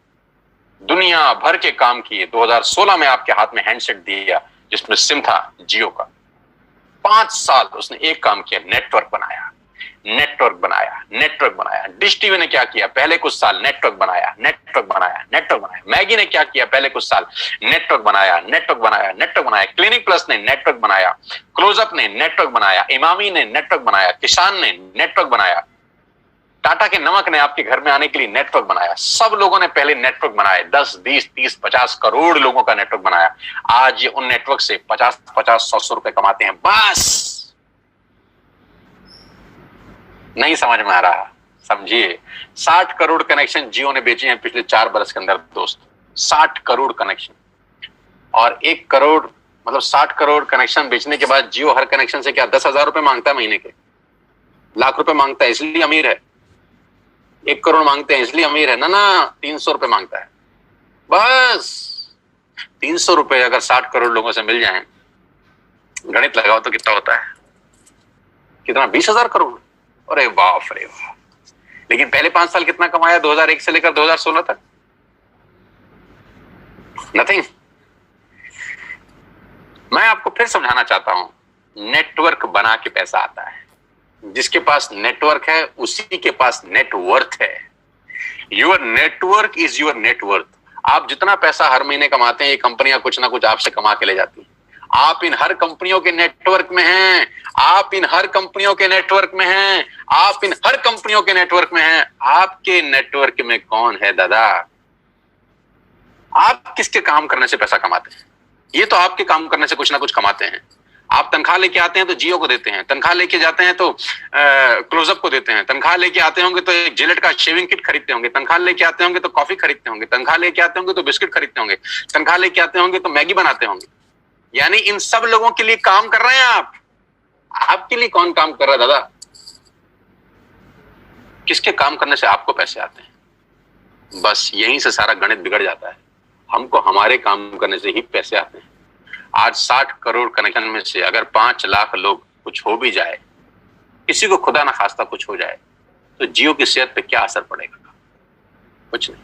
दुनिया भर के काम किए। 2016 में आपके हाथ में हैंडसेट दिया जिसमें सिम था जियो का। 5 साल उसने एक काम किया, नेटवर्क बनाया, नेटवर्क बनाया, नेटवर्क बनाया। डिश टीवी ने क्या किया? पहले कुछ साल नेटवर्क बनाया, नेटवर्क बनाया, नेटवर्क बनाया। मैगी ने क्या किया? पहले कुछ साल नेटवर्क बनाया, नेटवर्क बनाया, नेटवर्क बनाया। क्लिनिक प्लस ने नेटवर्क बनाया, क्लोजअप ने नेटवर्क बनाया, इमामी ने नेटवर्क बनाया, किसान ने नेटवर्क बनाया, टाटा के नमक ने आपके घर में आने के लिए नेटवर्क बनाया। सब लोगों ने पहले नेटवर्क बनाए, 10, 20, 30, 50 करोड़ लोगों का नेटवर्क बनाया। आज ये उन नेटवर्क से 50, 100 रुपए कमाते हैं। बस नहीं समझ में आ रहा? समझिए, 60 करोड़ कनेक्शन जियो ने बेचे हैं पिछले 4 बरस के अंदर दोस्त। 60 करोड़ कनेक्शन, और 1 करोड़ मतलब 60 करोड़ कनेक्शन बेचने के बाद जियो हर कनेक्शन से क्या 10,000 रुपए मांगता है महीने के? लाख रुपए मांगता है इसलिए अमीर है? 1 करोड़ मांगते हैं इसलिए अमीर है? ना, 300 रुपए मांगता है बस। 300 रुपए अगर 60 करोड़ लोगों से मिल जाएं, गणित लगाओ तो कितना होता है? कितना? 20,000 करोड़। अरे बाप रे बाप। लेकिन पहले 5 साल कितना कमाया 2001 से लेकर 2016 तक? नथिंग। मैं आपको फिर समझाना चाहता हूं, नेटवर्क बना के पैसा आता है। जिसके पास नेटवर्क है उसी के पास नेटवर्थ है। Your network is your net worth. आप जितना पैसा हर महीने कमाते हैं, ये कंपनियां कुछ ना कुछ आपसे कमा के ले जाती हैं। आप इन हर कंपनियों के नेटवर्क में हैं। आप इन हर कंपनियों के नेटवर्क में हैं। आप इन हर कंपनियों के नेटवर्क में हैं। आपके नेटवर्क में कौन है दादा? आप किसके काम करने से पैसा कमाते हैं? ये तो आपके काम करने से कुछ ना कुछ कमाते हैं। आप तनख्वाह लेके आते हैं तो जियो को देते हैं, तनख्वाह लेके जाते हैं तो क्लोजअप को देते हैं, तनख्वाह लेके आते होंगे तो एक जिलेट का शेविंग किट खरीदते होंगे, तनख्वाह लेके आते होंगे तो कॉफी खरीदते होंगे, तनख्वाह लेके आते होंगे तो बिस्किट खरीदते होंगे, तनख्वाह लेके आते होंगे तो मैगी बनाते होंगे। यानी इन सब लोगों के लिए काम कर रहे हैं आप। आपके लिए कौन काम कर रहा है दादा? किसके काम करने से आपको पैसे आते हैं? बस यहीं से सारा गणित बिगड़ जाता है। हमको हमारे काम करने से ही पैसे आते हैं। आज 60 करोड़ कनेक्शन में से अगर 5 लाख लोग कुछ हो भी जाए, किसी को खुदा ना खास्ता कुछ हो जाए, तो जियो की सेहत पे क्या असर पड़ेगा? कुछ नहीं।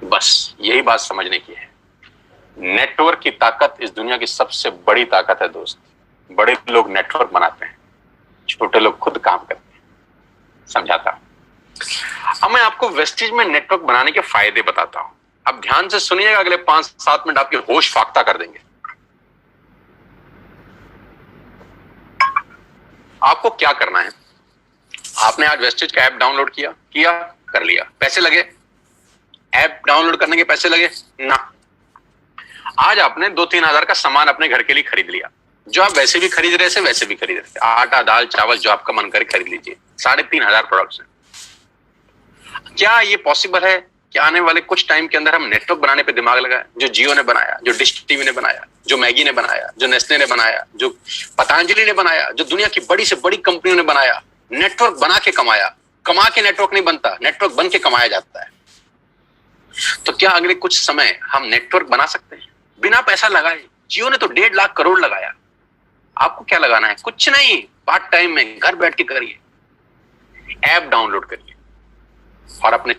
बस यही बात समझने की है। नेटवर्क की ताकत इस दुनिया की सबसे बड़ी ताकत है दोस्त। बड़े लोग नेटवर्क बनाते हैं, छोटे लोग खुद काम करते हैं। समझाता हूं। अब मैं आपको वेस्टेज में नेटवर्क बनाने के फायदे बताता हूं। अब ध्यान से सुनिएगा, अगले 5-7 मिनट आपके होश फाख्ता कर देंगे। आपको क्या करना है? आपने आज वेस्टेज का ऐप डाउनलोड किया कर लिया, पैसे लगे? ऐप डाउनलोड करने के पैसे लगे ना। आज आपने 2-3 हजार का सामान अपने घर के लिए खरीद लिया, जो आप वैसे भी खरीद रहे थे वैसे भी खरीद रहे थे। आटा, दाल, चावल, जो आपका मन करे खरीद लीजिए। 3,500 प्रोडक्ट्स हैं। क्या ये पॉसिबल है कि आने वाले कुछ टाइम के अंदर हम नेटवर्क बनाने पे दिमाग लगाए? जो जियो ने बनाया, जो डिश टीवी ने बनाया, जो मैगी ने बनाया, जो नेस्ले ने बनाया, जो पतंजलि ने बनाया, जो दुनिया की बड़ी से बड़ी कंपनियों ने बनाया, नेटवर्क बना के कमाया। कमा के नेटवर्क नहीं बनता, नेटवर्क बन के कमाया जाता है। तो क्या अगले कुछ समय हम नेटवर्क बना सकते हैं बिना पैसा लगाए? जियो ने तो 1.5 लाख करोड़ लगाया। आपको क्या लगाना है? कुछ नहीं, पार्ट टाइम में घर बैठ के करिए। ऐप डाउनलोड करिए और अपने,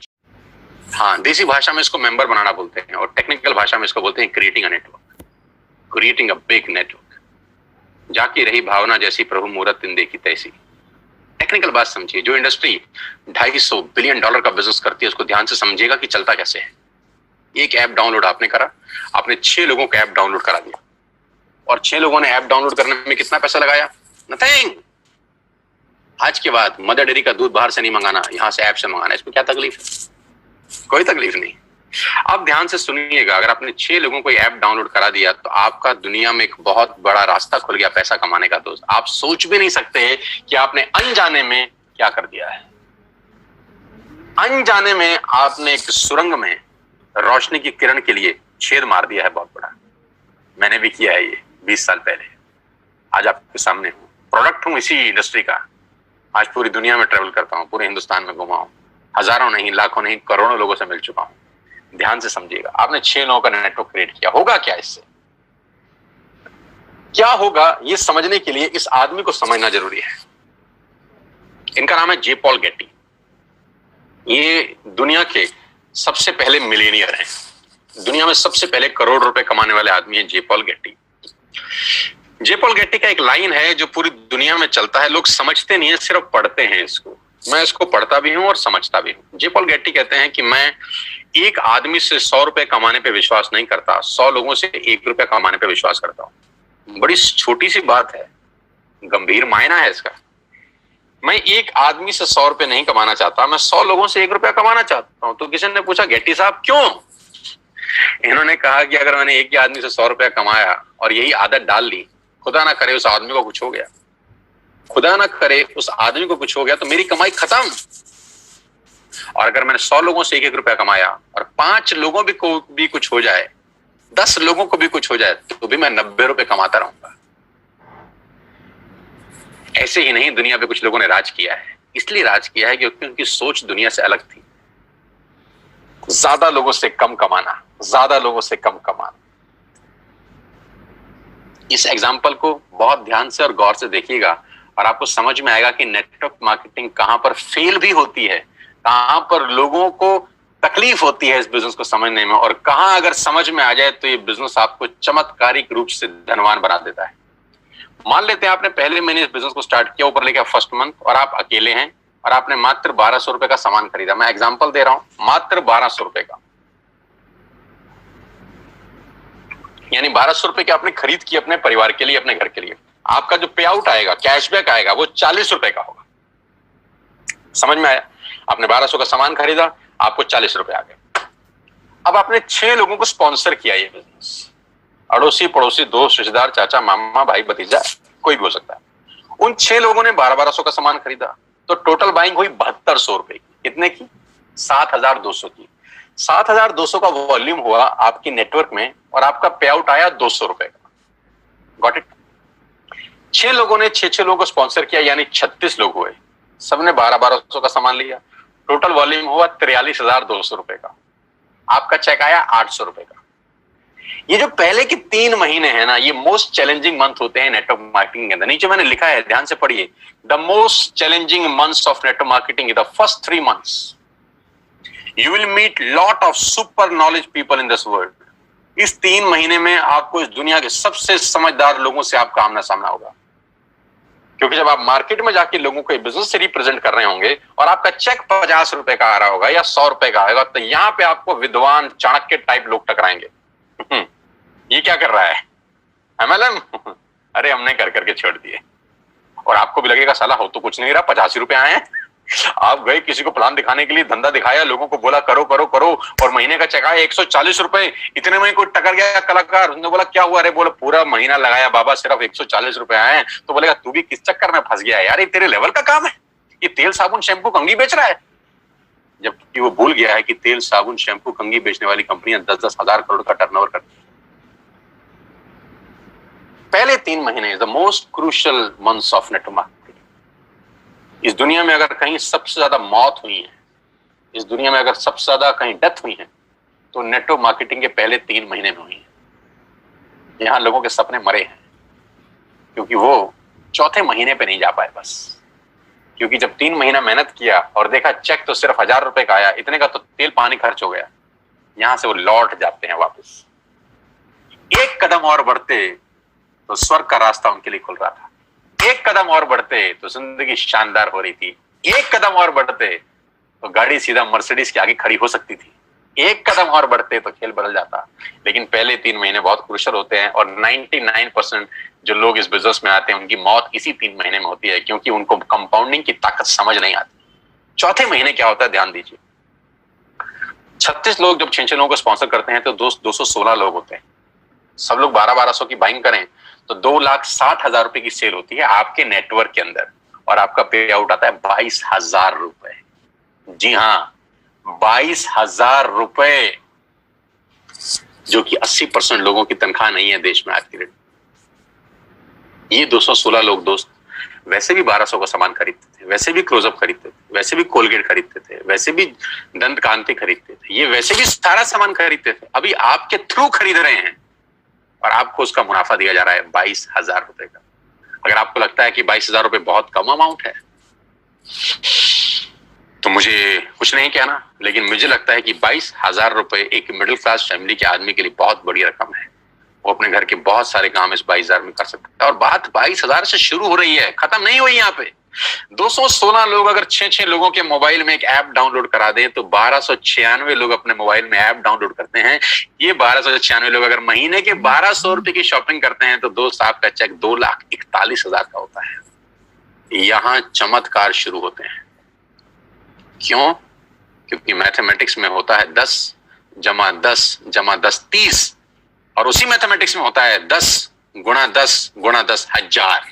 हाँ, देसी भाषा में इसको मेंबर बनाना बोलते हैं और टेक्निकल भाषा में इसको बोलते हैं creating a network, creating a big network. जाकी रही भावना जैसी प्रभु मूरत इन देखी तैसी। टेक्निकल बात समझिए। जो इंडस्ट्री $250 बिलियन का बिजनेस करती है, उसको ध्यान से समझिएगा कि चलता कैसे है। एक ऐप डाउनलोड आपने करा, आपने 6 लोगों का ऐप डाउनलोड करा दिया, और 6 लोगों ने ऐप डाउनलोड करने में कितना पैसा लगाया? नथिंग। आज के बाद मदर डेयरी का दूध बाहर से नहीं मंगाना, यहां से ऐप से मंगाना। इसमें क्या तकलीफ है? कोई तकलीफ नहीं। अब ध्यान से सुनिएगा, अगर आपने 6 लोगों को ऐप डाउनलोड करा दिया तो आपका दुनिया में एक बहुत बड़ा रास्ता खुल गया पैसा कमाने का दोस्त। आप सोच भी नहीं सकते कि आपने अनजाने में क्या कर दिया है। अनजाने में आपने एक सुरंग में रोशनी की किरण के लिए छेद मार दिया है बहुत बड़ा। मैंने भी किया है ये 20 साल पहले। आज आपके सामने हूं, प्रोडक्ट हूं इसी इंडस्ट्री का। आज पूरी दुनिया में ट्रेवल करता हूं, पूरे हिंदुस्तान में घुमा हूं, हजारों नहीं, लाखों नहीं, करोड़ों लोगों से मिल चुका हूं। ध्यान से समझिएगा, आपने 6 लोगों का नेटवर्क क्रिएट किया। होगा क्या इससे? क्या होगा ये समझने के लिए इस आदमी को समझना जरूरी है। इनका नाम है जे पॉल गेटी। ये दुनिया के सबसे पहले मिलेनियर हैं। दुनिया में सबसे पहले करोड़ रुपए कमाने वाले आदमी है जे पॉल गेटी। जे पॉल गेटी का एक लाइन है जो पूरी दुनिया में चलता है। लोग समझते नहीं है, सिर्फ पढ़ते हैं इसको। मैं इसको पढ़ता भी हूं और समझता भी हूं। जे पॉल गेटी कहते हैं कि मैं एक आदमी से 100 रुपए कमाने पे विश्वास नहीं करता, 100 लोगों से 1 रुपया कमाने पे विश्वास करता हूं। बड़ी छोटी सी बात है, गंभीर मायना है इसका। मैं एक आदमी से 100 रुपए नहीं कमाना चाहता, मैं 100 लोगों से 1 रुपया कमाना चाहता हूं। तो किसी ने पूछा, गेटी साहब क्यों? इन्होंने कहा कि अगर मैंने एक ही आदमी से 100 रुपया कमाया और यही आदत डाल ली, खुदा ना करे उस आदमी को कुछ हो गया, खुदा ना करे उस आदमी को कुछ हो गया तो मेरी कमाई खत्म। और अगर मैंने 100 लोगों से 1-1 रुपया कमाया और 5 लोगों को भी कुछ हो जाए, 10 लोगों को भी कुछ हो जाए, तो भी मैं 90 रुपए कमाता रहूंगा। ऐसे ही नहीं, दुनिया पे कुछ लोगों ने राज किया है। इसलिए राज किया है क्योंकि उनकी सोच दुनिया से अलग थी। ज्यादा लोगों से कम कमाना, ज्यादा लोगों से कम कमाना। इस एग्जाम्पल को बहुत ध्यान से और गौर से देखिएगा और आपको समझ में आएगा कि नेटवर्क मार्केटिंग कहां पर फेल भी होती है, कहां पर लोगों को तकलीफ होती है इस बिजनेस को समझने में, और कहां अगर समझ में आ जाए तो ये बिजनेस आपको चमत्कारिक रूप से धनवान बना देता है। मान लेते हैं आपने पहले महीने इस बिजनेस को स्टार्ट किया, ऊपर लेके फर्स्ट मंथ, और आप अकेले हैं और आपने मात्र 1200 रुपए का सामान खरीदा। मैं एग्जांपल दे रहा हूं, मात्र 1200 रुपए का, यानी 1200 रुपए की आपने खरीद की अपने परिवार के लिए, अपने घर के लिए। आपका जो पे आउट आएगा, कैशबैक आएगा, वो 40 रुपए का होगा। समझ में आया? आपने 1200 का सामान खरीदा, आपको 40 रुपए आ गए। अब आपने 6 लोगों को स्पॉन्सर किया ये बिजनेस, अड़ोसी पड़ोसी, दोस्त, रिश्तेदार, चाचा, मामा, भाई, भतीजा, कोई भी हो सकता है। उन 6 लोगों ने 1200 का सामान खरीदा, तो टोटल बाइंग हुई 7200 रुपए की। कितने की? 7200 की। 7200 का वॉल्यूम हुआ आपकी नेटवर्क में और आपका पे आउट आया 200 रुपए का। Got it? 6 लोगों ने 6 लोगों को स्पॉन्सर किया, यानी 36 लोग हुए। सबने 1200 का सामान लिया, टोटल वॉल्यूम हुआ 43,200 रुपए का। आपका चेक आया 800 रुपए का। ये जो पहले के 3 महीने हैं ना, ये मोस्ट चैलेंजिंग मंथ होते हैं नेटवर्क मार्केटिंग के अंदर। नीचे मैंने लिखा है, ध्यान से पढ़िए। The most challenging months of network marketing the first 3 months. You will meet lot of super knowledge people in this world. इस 3 महीने में आपको इस दुनिया के सबसे समझदार लोगों से आपका आमना सामना होगा, क्योंकि जब आप मार्केट में जाके लोगों को बिजनेस से रिप्रेजेंट कर रहे होंगे और आपका चेक 50 रुपए का आ रहा होगा या 100 रुपए का आएगा, तो यहाँ पे आपको विद्वान चाणक्य टाइप लोग टकराएंगे। ये क्या कर रहा है MLM? अरे हमने कर करके छोड़ दिए। और आपको भी लगेगा साला हो तो कुछ नहीं रहा, 85 रुपए आए हैं। आप गए किसी को प्लान दिखाने के लिए, धंधा दिखाया, लोगों को बोला करो करो करो, और महीने का चेक आया 140 रुपए। इतने में कोई टकर गया कलाकार, उसने बोला क्या हुआ? अरे बोला पूरा महीना लगाया बाबा, सिर्फ 140 रुपए आए हैं। तो बोलेगा तू भी किस चक्कर में फंस गया यार, ये तेरे लेवल का काम है, ये तेल साबुन शैम्पू कंघी बेच रहा है। जबकि वो भूल गया है कि तेल साबुन शैम्पू कंघी बेचने वाली कंपनियां 10-10 हजार करोड़ का टर्नओवर करती है। पहले 3 महीने the most crucial months of network marketing. इस दुनिया में अगर कहीं सबसे ज्यादा मौत हुई है, इस दुनिया में अगर सबसे ज्यादा कहीं डेथ हुई है, तो नेटवर्क मार्केटिंग के पहले 3 महीने में हुई है। यहां लोगों के सपने मरे हैं क्योंकि वो चौथे महीने पे नहीं जा पाए बस। क्योंकि जब 3 महीना मेहनत किया और देखा चेक तो सिर्फ 1000 रुपए का आया, इतने का तो तेल पानी खर्च हो गया, यहां से वो लौट जाते हैं वापस। एक कदम और बढ़ते तो स्वर्ग का रास्ता उनके लिए खुल रहा था। एक कदम और बढ़ते तो जिंदगी शानदार हो रही थी। एक कदम और बढ़ते तो गाड़ी सीधा मर्सिडीज के आगे खड़ी हो सकती थी। एक कदम और बढ़ते तो खेल बदल जाता। लेकिन पहले 3 महीने बहुत क्रूशियल होते हैं और 99% जो लोग इस बिजनेस में आते हैं उनकी मौत इसी 3 महीने में होती है, क्योंकि उनको कंपाउंडिंग की ताकत समझ नहीं आती। चौथे महीने क्या होता है, ध्यान दीजिए। 36 लोग जब 6 लोगों को स्पॉन्सर करते हैं तो 216 लोग होते हैं। सब लोग 1200 की बाइंग करें तो 2,60,000 रुपए की सेल होती है आपके नेटवर्क के अंदर, और आपका पे आउट आता है 22,000 रुपए। जी हाँ, 22,000 रुपए, जो कि 80% लोगों की तनख्वाह नहीं है देश में आज की डेट। ये 216 लोग दोस्त वैसे भी 1200 का सामान खरीदते थे, वैसे भी क्लोजअप खरीदते थे, वैसे भी कोलगेट खरीदते थे, वैसे भी दंत कांति खरीदते थे, ये वैसे भी सारा सामान खरीदते थे। अभी आपके थ्रू खरीद रहे हैं और आपको उसका मुनाफा दिया जा रहा है 22,000 रुपए का। अगर आपको लगता है कि 22,000 रुपए बहुत कम अमाउंट है तो मुझे कुछ नहीं कहना, लेकिन मुझे लगता है कि 22,000 रुपए एक मिडिल क्लास फैमिली के आदमी के लिए बहुत बड़ी रकम है। वो अपने घर के बहुत सारे काम इस 22,000 में कर सकता है। और बात 22,000 से शुरू हो रही है, खत्म नहीं हुई यहाँ पे। 216 लोग अगर 6 लोगों के मोबाइल में एक ऐप डाउनलोड करा दें तो 1296 लोग अपने मोबाइल में ऐप डाउनलोड करते हैं। ये 1296 लोग अगर महीने के 1200 रुपए की शॉपिंग करते हैं तो दोस्त आपका चेक 2,41,000 का होता है। यहां चमत्कार शुरू होते हैं। क्यों? क्योंकि मैथमेटिक्स में होता है 10 + 10 + 10 30, और उसी मैथमेटिक्स में होता है 10 × 10 × 10 1000।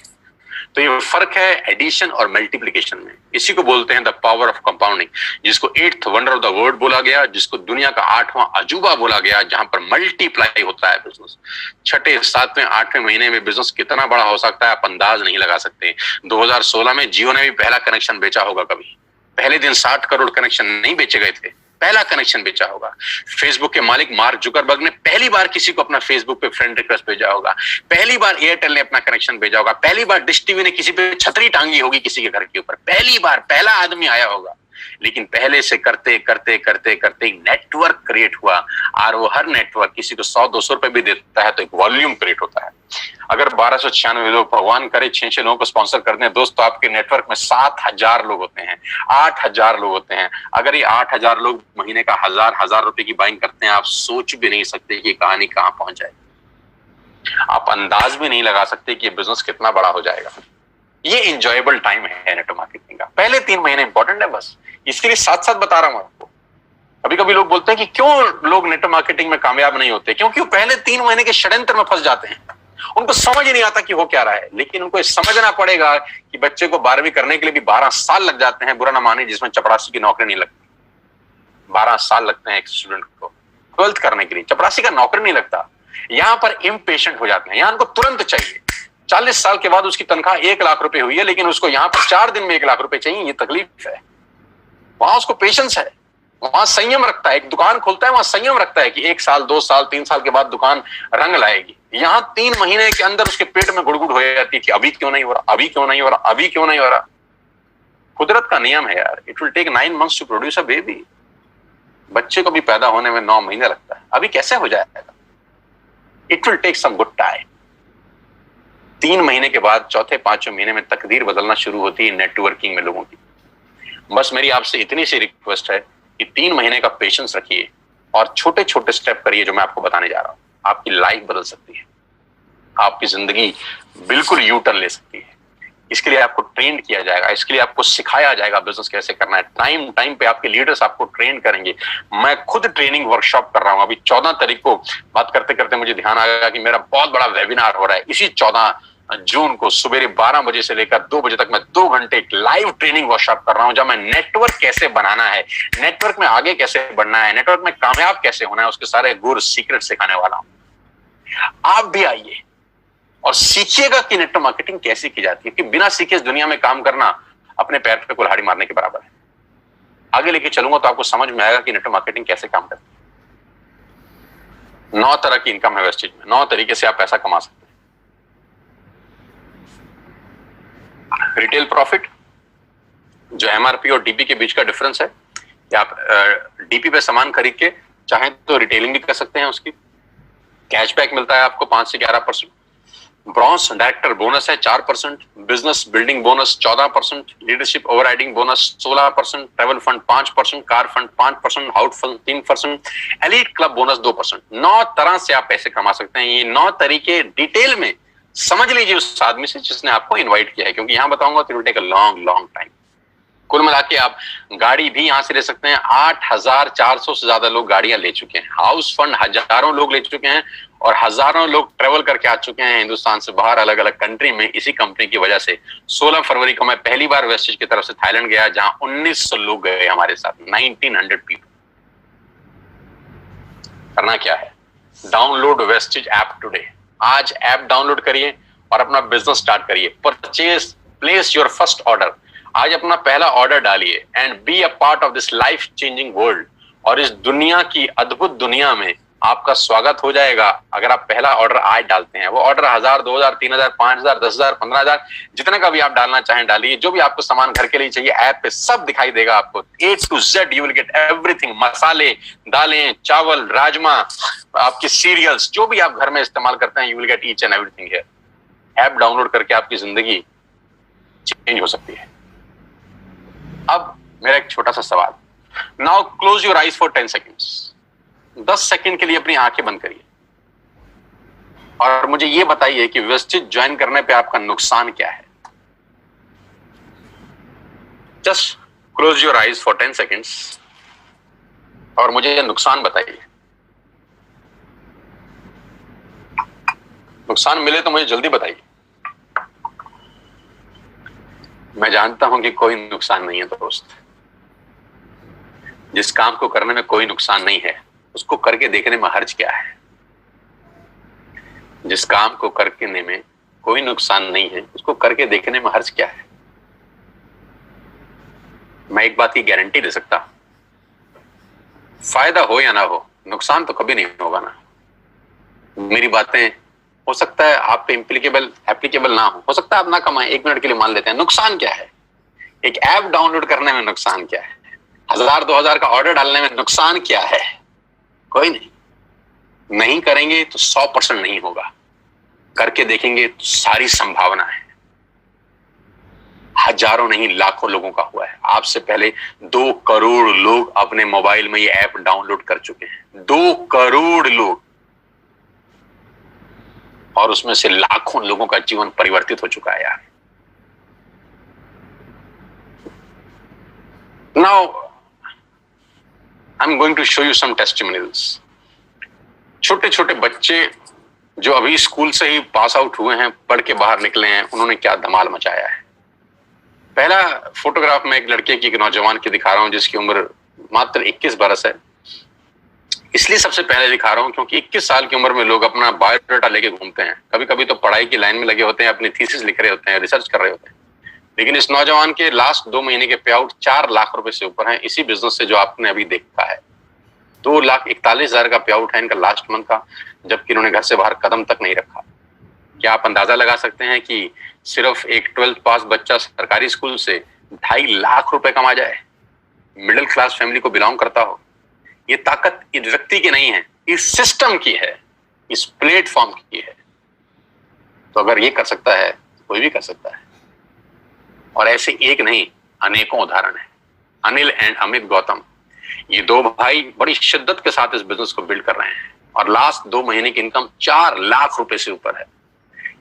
तो ये फर्क है एडिशन और मल्टीप्लिकेशन में। इसी को बोलते हैं द पावर ऑफ कंपाउंडिंग, जिसको 8th wonder of the world बोला गया, जिसको दुनिया का 8वां अजूबा बोला गया, जहां पर मल्टीप्लाई होता है बिजनेस। 6ठे 7वें 8वें महीने में बिजनेस कितना बड़ा हो सकता है आप अंदाज नहीं लगा सकते। 2016 में जियो ने भी पहला कनेक्शन बेचा होगा। कभी पहले दिन 60 करोड़ कनेक्शन नहीं बेचे गए थे, पहला कनेक्शन बेचा होगा। फेसबुक के मालिक मार्क जुकरबर्ग ने पहली बार किसी को अपना फेसबुक पे फ्रेंड रिक्वेस्ट भेजा होगा। पहली बार एयरटेल ने अपना कनेक्शन भेजा होगा। पहली बार डिश टीवी ने किसी पे छतरी टांगी होगी किसी के घर के ऊपर। पहली बार पहला आदमी आया होगा। लेकिन पहले से करते करते करते करते नेटवर्क क्रिएट हुआ, और वो हर नेटवर्क किसी को 100-200 रुपए भी देता है तो एक वॉल्यूम क्रिएट होता है। अगर 1296 लोग, भगवान करे 6 लोगों को स्पॉन्सर कर दें दोस्त, तो आपके नेटवर्क में 7000 लोग होते हैं, 8000 लोग होते हैं। अगर ये 8000 लोग महीने का 1000 रुपए की बाइंग करते हैं, आप सोच भी नहीं सकते कि कहानी कहां पहुंच जाएगी। आप अंदाज भी नहीं लगा सकते कि ये बिजनेस कितना बड़ा हो जाएगा। ये इंजॉयबल टाइम है नेटवर्क मार्केटिंग का। पहले 3 महीने इंपॉर्टेंट है, बस इसलिए साथ साथ बता रहा हूं आपको। कभी कभी लोग बोलते हैं कि क्यों लोग नेटवर्क मार्केटिंग में कामयाब नहीं होते, क्योंकि वो पहले 3 महीने के षड्यंत्र में फंस जाते हैं। उनको समझ ही नहीं आता कि हो क्या रहा है। लेकिन उनको समझना पड़ेगा कि बच्चे को 12वीं करने के लिए भी 12 साल लग जाते हैं, बुरा ना माने, जिसमें चपरासी की नौकरी नहीं लगती। 12 साल लगते हैं एक स्टूडेंट को 12th करने के लिए, चपरासी का नौकरी नहीं लगता। यहां पर इम्पेशेंट हो जाते हैं, यहां उनको तुरंत चाहिए। 40 साल के बाद उसकी तनख्वाह 1 लाख रुपए हुई है, लेकिन उसको यहां पर 4 दिन में 1 लाख रुपए चाहिए। ये तकलीफ है। वहां उसको पेशेंस है, वहां संयम रखता है। एक दुकान खोलता है, वहां संयम रखता है कि 1 साल 2 साल 3 साल के बाद दुकान रंग लाएगी। यहां 3 महीने के अंदर उसके पेट में गुड़गुड़ हो जाती थी, अभी क्यों नहीं हो रहा, अभी क्यों नहीं हो रहा, अभी क्यों नहीं हो रहा। कुदरत का नियम है यार। It will take 9 months to produce a baby. बच्चे को भी पैदा होने में 9 महीने लगता है, अभी कैसे हो जाएगा। It will take some good time. 3 महीने के बाद 4थे-5वें महीने में तकदीर बदलना शुरू होती है नेटवर्किंग में लोगों की। बस मेरी आपसे इतनी सी रिक्वेस्ट है कि 3 महीने का पेशेंस रखिए और छोटे छोटे स्टेप करिए, जो मैं आपको बताने जा रहा हूं। आपकी लाइफ बदल सकती है, आपकी जिंदगी बिल्कुल यू टर्न ले सकती है। इसके लिए आपको ट्रेन किया जाएगा, इसके लिए आपको सिखाया जाएगा बिजनेस कैसे करना है। टाइम टाइम पे आपके लीडर्स आपको ट्रेन करेंगे। मैं खुद ट्रेनिंग वर्कशॉप कर रहा हूं। अभी 14 तारीख को बात करते करते मुझे ध्यान आया कि मेरा बहुत बड़ा वेबिनार हो रहा है। इसी 14 जून को सुबह 12 बजे से लेकर 2 बजे तक मैं 2 घंटे एक लाइव ट्रेनिंग वर्कशॉप कर रहा हूं, जहां मैं नेटवर्क कैसे बनाना है, नेटवर्क में आगे कैसे बढ़ना है, नेटवर्क में कामयाब कैसे होना है, उसके सारे गुर सीक्रेट सिखाने वाला हूं। आप भी आइए और सीखिएगा कि नेटवर्क मार्केटिंग कैसे की जाती है। कि बिना सीखे इस दुनिया में काम करना अपने पैर पे कुल्हाड़ी मारने के बराबर है। आगे लेके चलूंगा तो आपको समझ में आएगा कि नेटवर्क मार्केटिंग कैसे काम करती है। 9 तरह की इनकम है वेस्टेज में, 9 तरीके से आप पैसा कमा सकते हैं। रिटेल प्रॉफिट, जो एमआरपी और डीपी के बीच का डिफरेंस है, कि आप डीपी पे सामान खरीद के चाहें तो रिटेलिंग भी कर सकते हैं। उसकी कैशबैक मिलता है आपको 5 से 11%। ब्रॉन्ज डायरेक्टर बोनस है 4%, business building bonus 14%, leadership overriding bonus 16%, travel fund 5%, car fund 5%, house fund 3%, elite club bonus 2%। 9 तरह से आप पैसे कमा सकते हैं। ये 9 तरीके डिटेल में समझ लीजिए उस आदमी से जिसने आपको इनवाइट किया है, क्योंकि यहां बताऊंगा तो it will take a long time. कुल मिला के आप गाड़ी भी यहां से ले सकते हैं। 8400 से ज्यादा लोग गाड़ियां ले चुके हैं। हाउस फंड हजारों लोग ले चुके हैं और हजारों लोग ट्रेवल करके आ चुके हैं हिंदुस्तान से बाहर अलग अलग कंट्री में इसी कंपनी की वजह से। 16 फरवरी को मैं पहली बार वेस्टेज की तरफ से थाईलैंड गया, जहां 1900 लोग गए हमारे साथ, 1900 पीपल। करना क्या है, डाउनलोड वेस्टेज ऐप टुडे। आज ऐप डाउनलोड करिए और अपना बिजनेस स्टार्ट करिए। Purchase, place your first order. आज अपना पहला ऑर्डर डालिए and be a part of this life changing world. और इस दुनिया की अद्भुत दुनिया में आपका स्वागत हो जाएगा अगर आप पहला ऑर्डर आज डालते हैं। वो ऑर्डर 1000, 2000, 3000, 5000, 10000, 15000, जितने का भी आप डालना चाहें डालिए। जो भी आपको सामान घर के लिए चाहिए ऐप पे सब दिखाई देगा आपको, A to Z you will get everything. मसाले, दालें, चावल, राजमा, आपके सीरियल्स, जो भी आप घर में इस्तेमाल करते हैं, you will get each and everything here. App download करके आपकी जिंदगी चेंज हो सकती है। अब मेरा एक छोटा सा सवाल, now close your eyes for 10 seconds. 10 second के लिए अपनी आंखें बंद करिए और मुझे यह बताइए कि वेस्टेज ज्वाइन करने पे आपका नुकसान क्या है। Just close your eyes for 10 seconds और मुझे नुकसान बताइए। नुकसान मिले तो मुझे जल्दी बताइए। मैं जानता हूं कि कोई नुकसान नहीं है दोस्त। जिस काम को करने में कोई नुकसान नहीं है उसको करके देखने में हर्ज क्या है। जिस काम को करने में कोई नुकसान नहीं है उसको करके देखने में हर्ज क्या है। मैं एक बात की गारंटी दे सकता हूं, फायदा हो या ना हो, नुकसान तो कभी नहीं होगा ना। मेरी बातें हो सकता है आप पे एप्लीकेबल ना हो सकता है आप ना कमाएं, 1 मिनट के लिए मान लेते हैं। नुकसान क्या है? एक ऐप डाउनलोड करने में नुकसान क्या है? 1000-2000 का ऑर्डर डालने में नुकसान क्या है? कोई नहीं करेंगे तो 100% नहीं होगा, करके देखेंगे तो सारी संभावना है। हजारों नहीं लाखों लोगों का हुआ है। आपसे पहले 2 करोड़ लोग अपने मोबाइल में ये ऐप डाउनलोड कर चुके हैं। 2 करोड़ लोग, और उसमें से लाखों लोगों का जीवन परिवर्तित हो चुका है यार। Now I am going to show you some testimonials. छोटे छोटे बच्चे जो अभी स्कूल से ही पास आउट हुए हैं, पढ़ के बाहर निकले हैं, उन्होंने क्या धमाल मचाया है। पहला फोटोग्राफ में एक लड़के की, एक नौजवान की दिखा रहा हूं जिसकी उम्र मात्र 21 बरस है। इसलिए सबसे पहले दिखा रहा हूं क्योंकि 21 साल की उम्र में लोग अपना बायोडाटा लेके घूमते हैं। कभी कभी तो पढ़ाई की लाइन में लगे होते हैं, अपनी थीसिस लिख रहे होते हैं, रिसर्च कर रहे होते हैं। लेकिन इस नौजवान के लास्ट 2 महीने के पे आउट 4 लाख रुपए से ऊपर हैं इसी बिजनेस से जो आपने अभी देखा है। 2,41,000 का पे आउट है इनका लास्ट मंथ का, जबकि इन्होंने घर से बाहर कदम तक नहीं रखा। क्या आप अंदाजा लगा सकते हैं कि सिर्फ एक 12th पास बच्चा सरकारी स्कूल से 2.5 लाख रुपए कमा जाए, मिडिल क्लास फैमिली को बिलोंग करता हो? ये ताकत इस व्यक्ति की नहीं है, इस सिस्टम की है, इस प्लेटफॉर्म की है। तो अगर ये कर सकता है तो कोई भी कर सकता है। और ऐसे एक नहीं, अनेकों उदाहरण है। अनिल एंड अमित गौतम, ये 2 भाई बड़ी शिद्दत के साथ इस बिजनेस को बिल्ड कर रहे हैं और लास्ट 2 महीने की इनकम 4 लाख रुपए से ऊपर है।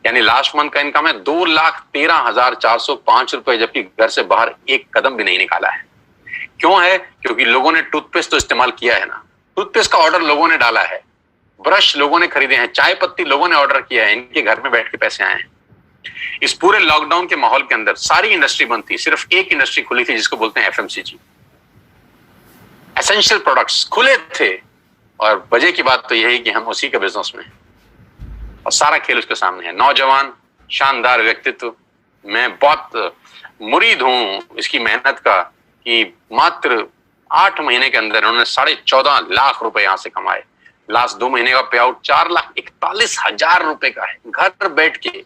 यानी लास्ट मंथ का इनकम है 2,13,405 रुपए, जबकि घर से बाहर एक कदम भी नहीं निकाला है। क्यों है? क्योंकि लोगों ने टूथपेस्ट तो इस्तेमाल किया है ना, टूथपेस्ट का ऑर्डर लोगों ने डाला है, ब्रश लोगों ने खरीदे हैं, चाय पत्ती लोगों ने ऑर्डर किया है, इनके घर में बैठ के पैसे आए हैं। इस पूरे लॉकडाउन के माहौल के अंदर सारी इंडस्ट्री बंद थी, सिर्फ एक इंडस्ट्री खुली थी जिसको बोलते हैं एफएमसीजी। एसेंशियल प्रोडक्ट्स खुले थे और वजह की बात तो यही कि हम उसी के बिजनेस में, और सारा खेल उसके सामने है। नौजवान, शानदार व्यक्तित्व, मैं बहुत मुरीद हूं इसकी मेहनत का कि मात्र 8 महीने के अंदर उन्होंने 14.5 लाख रुपए यहां से कमाए। लास्ट 2 महीने का पे आउट 4,41,000 रुपए का है, घर बैठ के।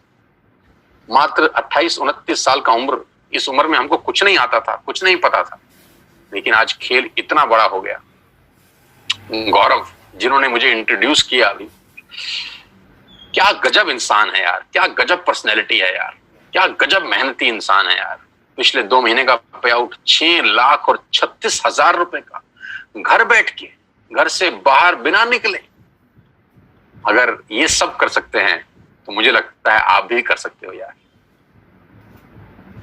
मात्र 28-29 साल का उम्र, इस उम्र में हमको कुछ नहीं आता था, कुछ नहीं पता था, लेकिन आज खेल इतना बड़ा हो गया। गौरव जिन्होंने मुझे इंट्रोड्यूस किया अभी, क्या गजब इंसान है यार, क्या गजब पर्सनैलिटी है यार, क्या गजब मेहनती इंसान है यार। पिछले 2 महीने का पे आउट 6,36,000 रुपए का, घर बैठ के, घर से बाहर बिना निकले। अगर ये सब कर सकते हैं तो मुझे लगता है आप भी कर सकते हो यार।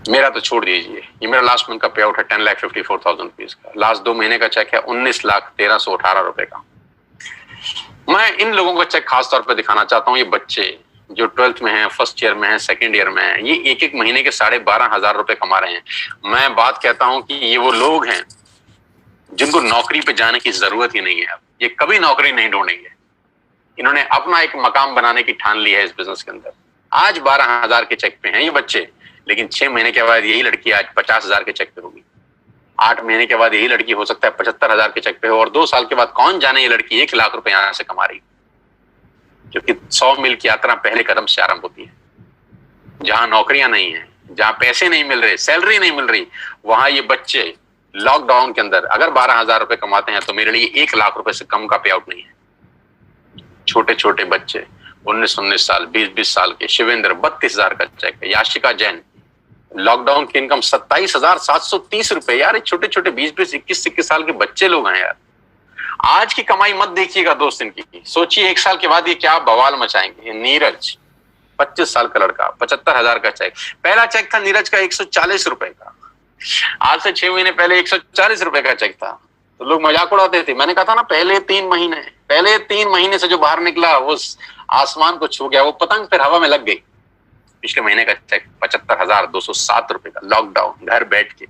मेरा तो छोड़ दीजिए, ये मेरा लास्ट मंथ का पे आउट है 10,54,000 रुपीज का। लास्ट 2 महीने का चेक है 19,1318 रुपए का। मैं इन लोगों का चेक खास तौर पर दिखाना चाहता हूँ। ये बच्चे जो 12th में हैं, फर्स्ट ईयर में हैं, सेकंड ईयर में हैं, ये एक महीने के 12,500 रुपए कमा रहे हैं। मैं बात कहता हूं कि ये वो लोग हैं जिनको नौकरी पे जाने की जरूरत ही नहीं है। अब ये कभी नौकरी नहीं ढूंढेंगे। इन्होंने अपना एक मकाम बनाने की ठान ली है इस बिजनेस के अंदर। आज 12,000 के चेक पे हैं ये बच्चे, लेकिन 6 महीने के बाद यही लड़की आज 50,000 के चेक पे होगी। 8 महीने के बाद यही लड़की हो सकता है 75,000 के चेक पे हो, और 2 साल के बाद कौन जाने ये लड़की 1 लाख रुपए यहां से कमा रही, क्योंकि 100 मील की यात्रा पहले कदम से आरंभ होती है। जहां नौकरियां नहीं है, जहां पैसे नहीं मिल रहे, सैलरी नहीं मिल रही, वहां ये बच्चे लॉकडाउन के अंदर अगर 12,000 रुपए कमाते हैं तो मेरे लिए 1 लाख रुपए से कम का पे आउट नहीं है। छोटे छोटे बच्चे 19-19 साल, 20-20 साल के, शिवेंद्र 32,000 का चेक है, याशिका जैन लॉकडाउन की इनकम 27,730 रुपए। यार छोटे छोटे 20-20, 21-21 साल के बच्चे लोग हैं यार। आज की कमाई मत देखिएगा दोस्त इनकी, सोचिए 1 साल के बाद ये क्या बवाल मचाएंगे। नीरज 25 साल का लड़का, 75,000 का चेक। पहला चेक था नीरज का 140 रुपए का, आज से 6 महीने पहले 140 रुपए का चेक था। तो लोग मजाक उड़ाते थे। मैंने कहा था ना, पहले 3 महीने से जो बाहर निकला वो आसमान को छू गया, वो पतंग फिर हवा में लग गई। पिछले महीने का चेक 75,207 रुपए का, लॉकडाउन, घर बैठ के।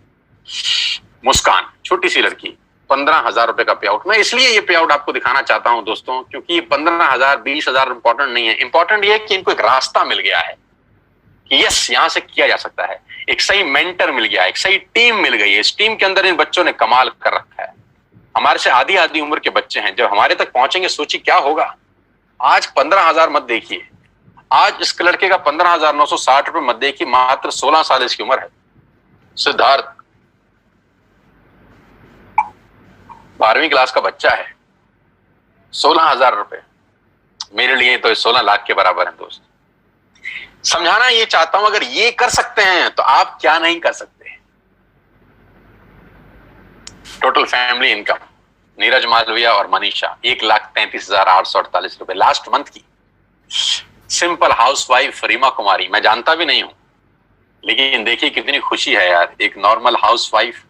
मुस्कान, छोटी सी लड़की, 15,000 रुपए का पे आउट। मैं इसलिए ये पे आउट आपको दिखाना चाहता हूं दोस्तों, क्योंकि ये 15,000 20,000 इंपॉर्टेंट नहीं है। इंपॉर्टेंट ये है कि इनको एक रास्ता मिल गया है कि यस, यहां से किया जा सकता है। एक सही मेंटर मिल गया है, एक सही टीम मिल गई है। इस टीम के अंदर इन बच्चों ने कमाल कर रखा है। हमारे से आधी आधी उम्र के बच्चे हैं, जब हमारे तक पहुंचेंगे सोचिए क्या होगा। आज 15,000 मत देखिए, आज इस लड़के का 15,960 रुपए मत देखिए, मात्र 16 साल इसकी उम्र है। सिद्धार्थ 12वीं क्लास का बच्चा है, 16,000 रुपए मेरे लिए तो 16 लाख के बराबर है दोस्त। समझाना ये चाहता हूं, अगर ये कर सकते हैं तो आप क्या नहीं कर सकते। Total family income Neeraj Malviya और मनीषा 1,33,848 रुपए लास्ट मंथ की। सिंपल हाउसवाइफ रीमा कुमारी, मैं जानता भी नहीं हूं, लेकिन देखिए कितनी खुशी है यार। एक नॉर्मल हाउसवाइफ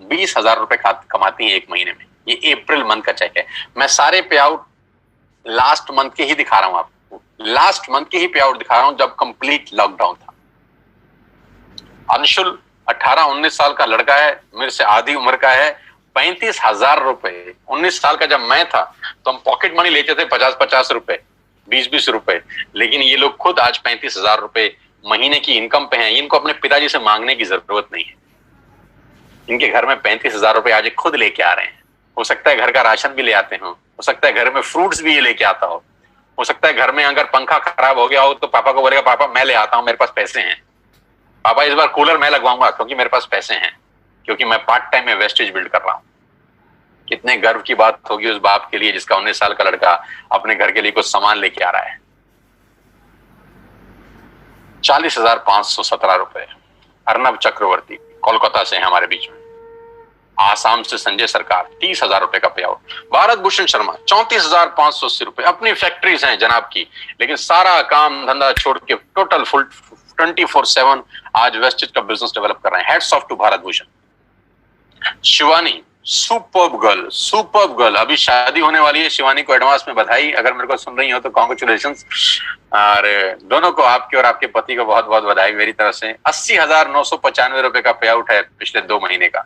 20,000 रुपए कमाती है एक महीने में। ये अप्रैल मंथ का चेक है। मैं सारे पे आउट लास्ट मंथ के ही दिखा रहा हूं आपको, लास्ट मंथ के ही पे आउट दिखा रहा हूं जब कंप्लीट लॉकडाउन था। अंशुल 18-19 साल का लड़का है, मेरे से आधी उम्र का है, 35,000 रुपए। 19 साल का जब मैं था तो हम पॉकेट मनी लेते थे 50-50 रुपए, 20-20 रुपए, लेकिन ये लोग खुद आज 35,000 रुपए महीने की इनकम पे हैं। इनको अपने पिताजी से मांगने की जरूरत नहीं है। इनके घर में 35,000 रुपए आज खुद लेके आ रहे हैं। हो सकता है घर का राशन भी ले आते हो सकता है घर में फ्रूट्स भी ये लेके आता हो सकता है घर में अगर पंखा खराब हो गया हो तो पापा को बोलेगा पापा मैं ले आता हूं, मेरे पास पैसे हैं, पापा इस बार कूलर मैं लगवाऊंगा क्योंकि मेरे पास पैसे हैं, क्योंकि मैं पार्ट टाइम में वेस्टेज बिल्ड कर रहा हूं। कितने गर्व की बात होगी उस बाप के लिए जिसका 19 साल का लड़का अपने घर के लिए कुछ सामान लेके आ रहा है। 40,517 रुपए। अर्नब चक्रवर्ती कोलकाता से है हमारे बीच में। आसाम से संजय सरकार 30,000 रुपए का पे आउट। भारत भूषण शर्मा 34,580 रुपए। अपनी फैक्ट्रीज हैं जनाब की, लेकिन सारा काम धंधा छोड़ के टोटल फुल 24/7 आज वेस्टेज का बिजनेस डेवलप कर रहे हैं। Hats off to Bharat Bhushan. Shivani superb girl, अभी शादी होने वाली है। शिवानी को एडवांस में बधाई, अगर मेरे को सुन रही हो तो कॉन्ग्रेचुलेशंस। और दोनों को, आपके और आपके पति को बहुत बहुत बधाई मेरी तरफ से। 80,995 रुपए का पे आउट है पिछले 2 महीने का,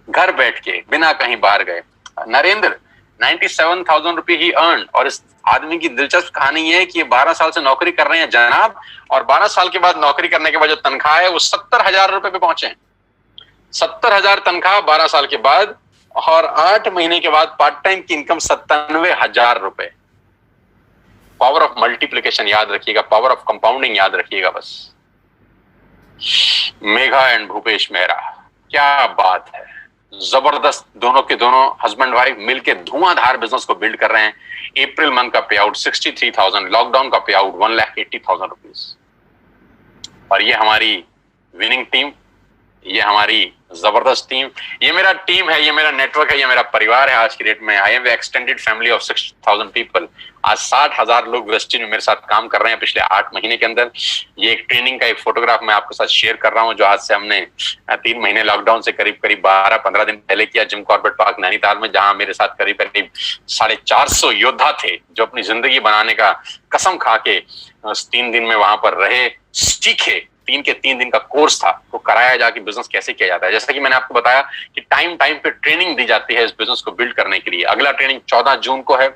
घर बैठ के बिना कहीं बाहर गए। नरेंद्र 97,000 रुपए ही अर्न। और इस आदमी की दिलचस्प कहानी ये है कि ये 12 साल से नौकरी कर रहे हैं जनाब, और 12 साल के बाद नौकरी करने के बाद जो तनख्वाह है वो 70,000 रुपए पे पहुंचे हैं। 70,000 तनख्वाह 12 साल के बाद, और 8 महीने के बाद पार्ट टाइम की इनकम 97,000 रुपए। पावर ऑफ मल्टीप्लिकेशन याद रखिएगा, पावर ऑफ कंपाउंडिंग याद रखिएगा बस। मेघा एंड भूपेश मेहरा, क्या बात है, जबरदस्त। दोनों के दोनों हस्बैंड वाइफ मिलके धुआंधार बिजनेस को बिल्ड कर रहे हैं। अप्रैल मंथ का पे आउट 63,000, लॉकडाउन का पे आउट 1,80,000 रुपीज। और ये हमारी विनिंग टीम, ये हमारी जबरदस्त टीम, ये मेरा टीम है, ये मेरा नेटवर्क है, ये मेरा परिवार है आज की डेट में। I am extended family of 6,000 people. आज 60,000 लोग वेस्टिन में मेरे साथ काम कर रहे हैं पिछले 8 महीने के अंदर। ये एक ट्रेनिंग का एक फोटोग्राफ मैं आपके साथ शेयर कर रहा हूं, जो आज से हमने 3 महीने लॉकडाउन से करीब 12-15 दिन पहले किया जिम कॉर्बेट पार्क नैनीताल में, जहां मेरे साथ करीब 450 योद्धा थे जो अपनी जिंदगी बनाने का कसम खा के 3 दिन में वहां पर रहे, सीखे। 3 के 3 दिन का कोर्स था, वो कराया जाके बिजनेस कैसे किया जाता है। जैसा कि मैंने आपको बताया कि टाइम पे ट्रेनिंग दी जाती है इस बिजनेस को बिल्ड करने के लिए। अगला ट्रेनिंग 14 जून को है,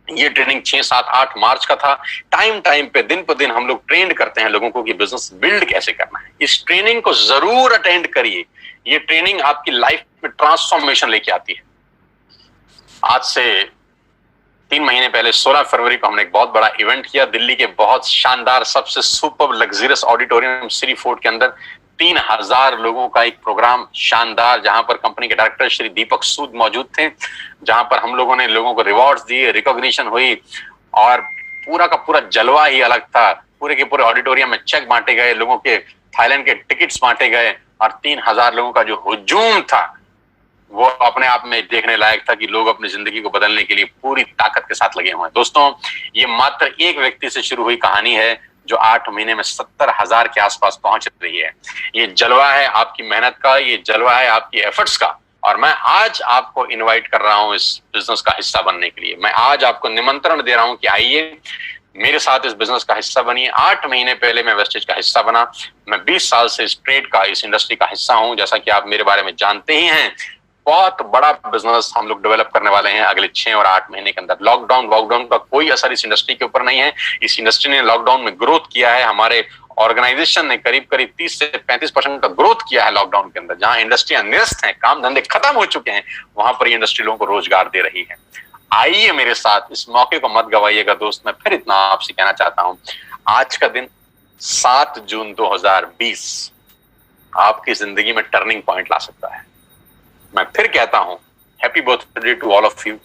ये ट्रेनिंग 6, 7, 8 मार्च का था। टाइम पे दिन पर दिन हम लोग ट्रेंड करते हैं लोगों को कि बिजनेस बिल्ड कैसे करना है। इस ट्रेनिंग को जरूर अटेंड करिए, ये ट्रेनिंग आपकी लाइफ में ट्रांसफॉर्मेशन लेके आती है। आज से 3 महीने पहले 16 फरवरी को हमने एक बहुत बड़ा इवेंट किया दिल्ली के बहुत शानदार सबसे super luxurious auditorium Shri fort के अंदर। 3,000 लोगों का एक प्रोग्राम शानदार, जहां पर कंपनी के डायरेक्टर श्री दीपक सूद मौजूद थे, जहां पर हम लोगों ने लोगों को रिवॉर्ड्स दिए, रिकॉग्निशन हुई, और पूरा का पूरा जलवा ही अलग था। पूरे के पूरे ऑडिटोरियम में चेक बांटे गए, लोगों के थाईलैंड के टिकट्स बांटे गए, और 3,000 लोगों का जो हुजूम था वो अपने आप में देखने लायक था कि लोग अपनी जिंदगी को बदलने के लिए पूरी ताकत के साथ लगे हुए हैं। दोस्तों, ये मात्र एक व्यक्ति से शुरू हुई कहानी है जो 8 महीने में 70,000 के आसपास पहुंच रही है। ये जलवा है आपकी मेहनत का, ये जलवा है आपकी एफर्ट्स का, और मैं आज आपको इनवाइट कर रहा हूं इस बिजनेस का हिस्सा बनने के लिए। मैं आज आपको निमंत्रण दे रहा हूं कि आइए, मेरे साथ इस बिजनेस का हिस्सा बनिए। 8 महीने पहले मैं वेस्टेज का हिस्सा बना। मैं 20 साल से इस ट्रेड का, इस इंडस्ट्री का हिस्सा हूं। जैसा कि आप मेरे बारे में जानते ही हैं, बहुत बड़ा बिजनेस हम लोग डेवलप करने वाले हैं अगले 6 और 8 महीने के अंदर। लॉकडाउन का कोई असर इस इंडस्ट्री के ऊपर नहीं है। इस इंडस्ट्री ने लॉकडाउन में ग्रोथ किया है। हमारे ऑर्गेनाइजेशन ने करीब 30 से 35% का ग्रोथ किया है लॉकडाउन के अंदर। जहां इंडस्ट्रियां निरस्त हैं, काम धंधे खत्म हो चुके हैं, वहां पर इंडस्ट्री लोगों को रोजगार दे रही है। आइए मेरे साथ, इस मौके को मत गवाइएगा दोस्त। मैं फिर इतना आपसे कहना चाहता हूं, आज का दिन 7 जून 2020 आपकी जिंदगी में टर्निंग पॉइंट ला सकता है। मैं फिर कहता हूं, happy birthday to all of you.